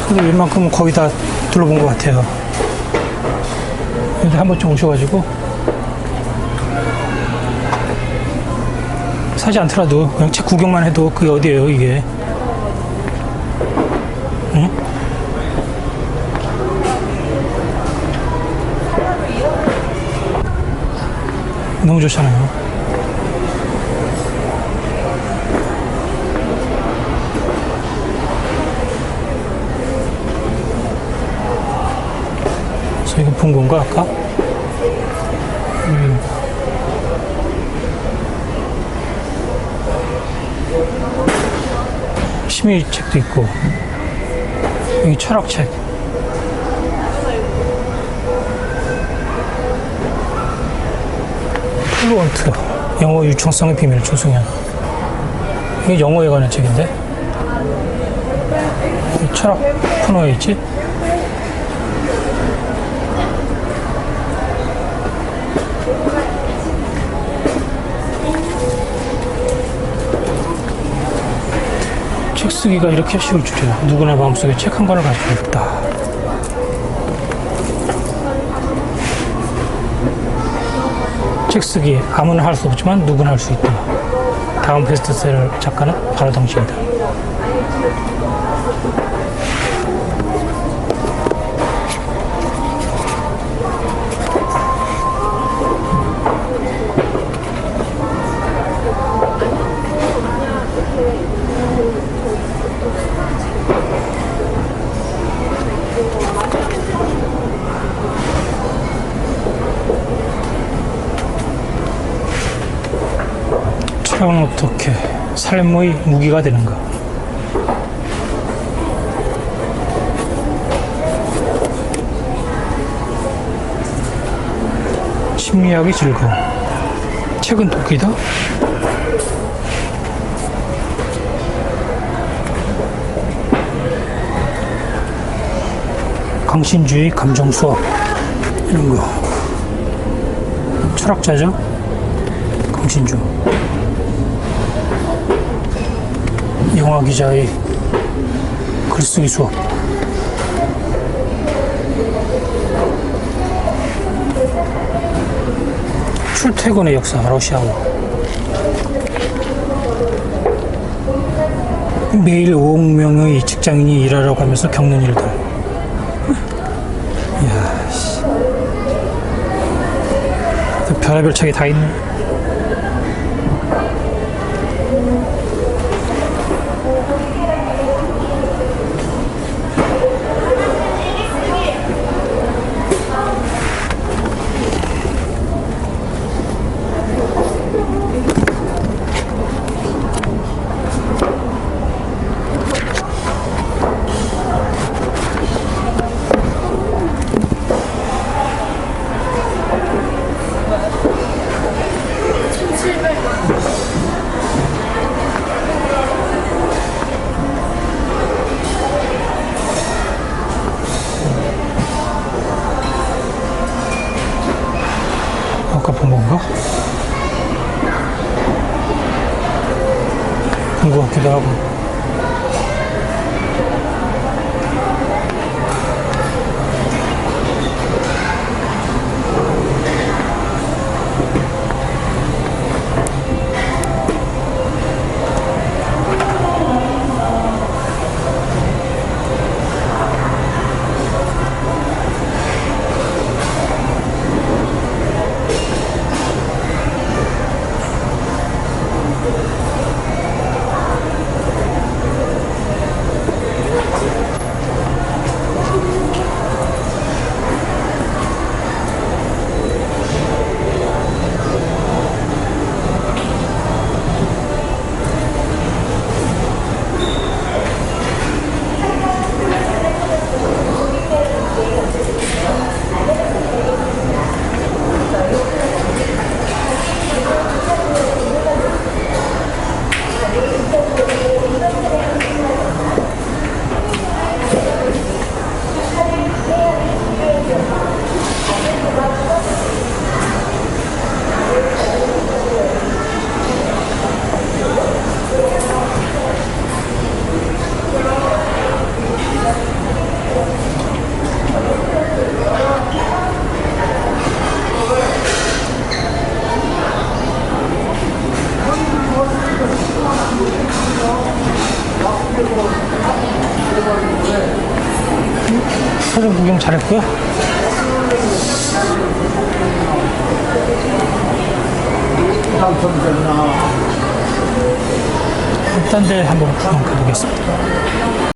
그래도 웬만큼은 거의 다 둘러본 것 같아요. 근데 한 번쯤 오셔가지고 사지 않더라도 그냥 책 구경만 해도 그게 어디예요, 이게. 응? 너무 좋잖아요. 이거 본 건가, 아까? 심리책도 있고, 여기 철학책. 플루언트, 영어 유창성의 비밀, 조승현. 이게 영어에 관한 책인데? 철학 코너에 있지? 책 쓰기가 이렇게 쉬울 줄이야. 누구나 마음속에 책 한 권을 가지고 있다. 책 쓰기 아무나 할 수 없지만 누구나 할 수 있다. 다음 베스트셀러 작가는 바로 당신이다. 철학은 어떻게 삶의 무기가 되는가? 심리학이 즐거워. 책은 도끼다? 강신주의 감정 수업 이런 거. 철학자죠? 강신주. 영화 기자의 글쓰기 수업. 출퇴근의 역사, 러시아어. 매일 5억 명의 직장인이 일하러 가면서 겪는 일들. 이야, 씨. 별의별 책이 다 있네. 아까 본 건가? 본 것 같기도 하고. 서점 구경 잘했고요. 딴 데 한번 구경 가보겠습니다.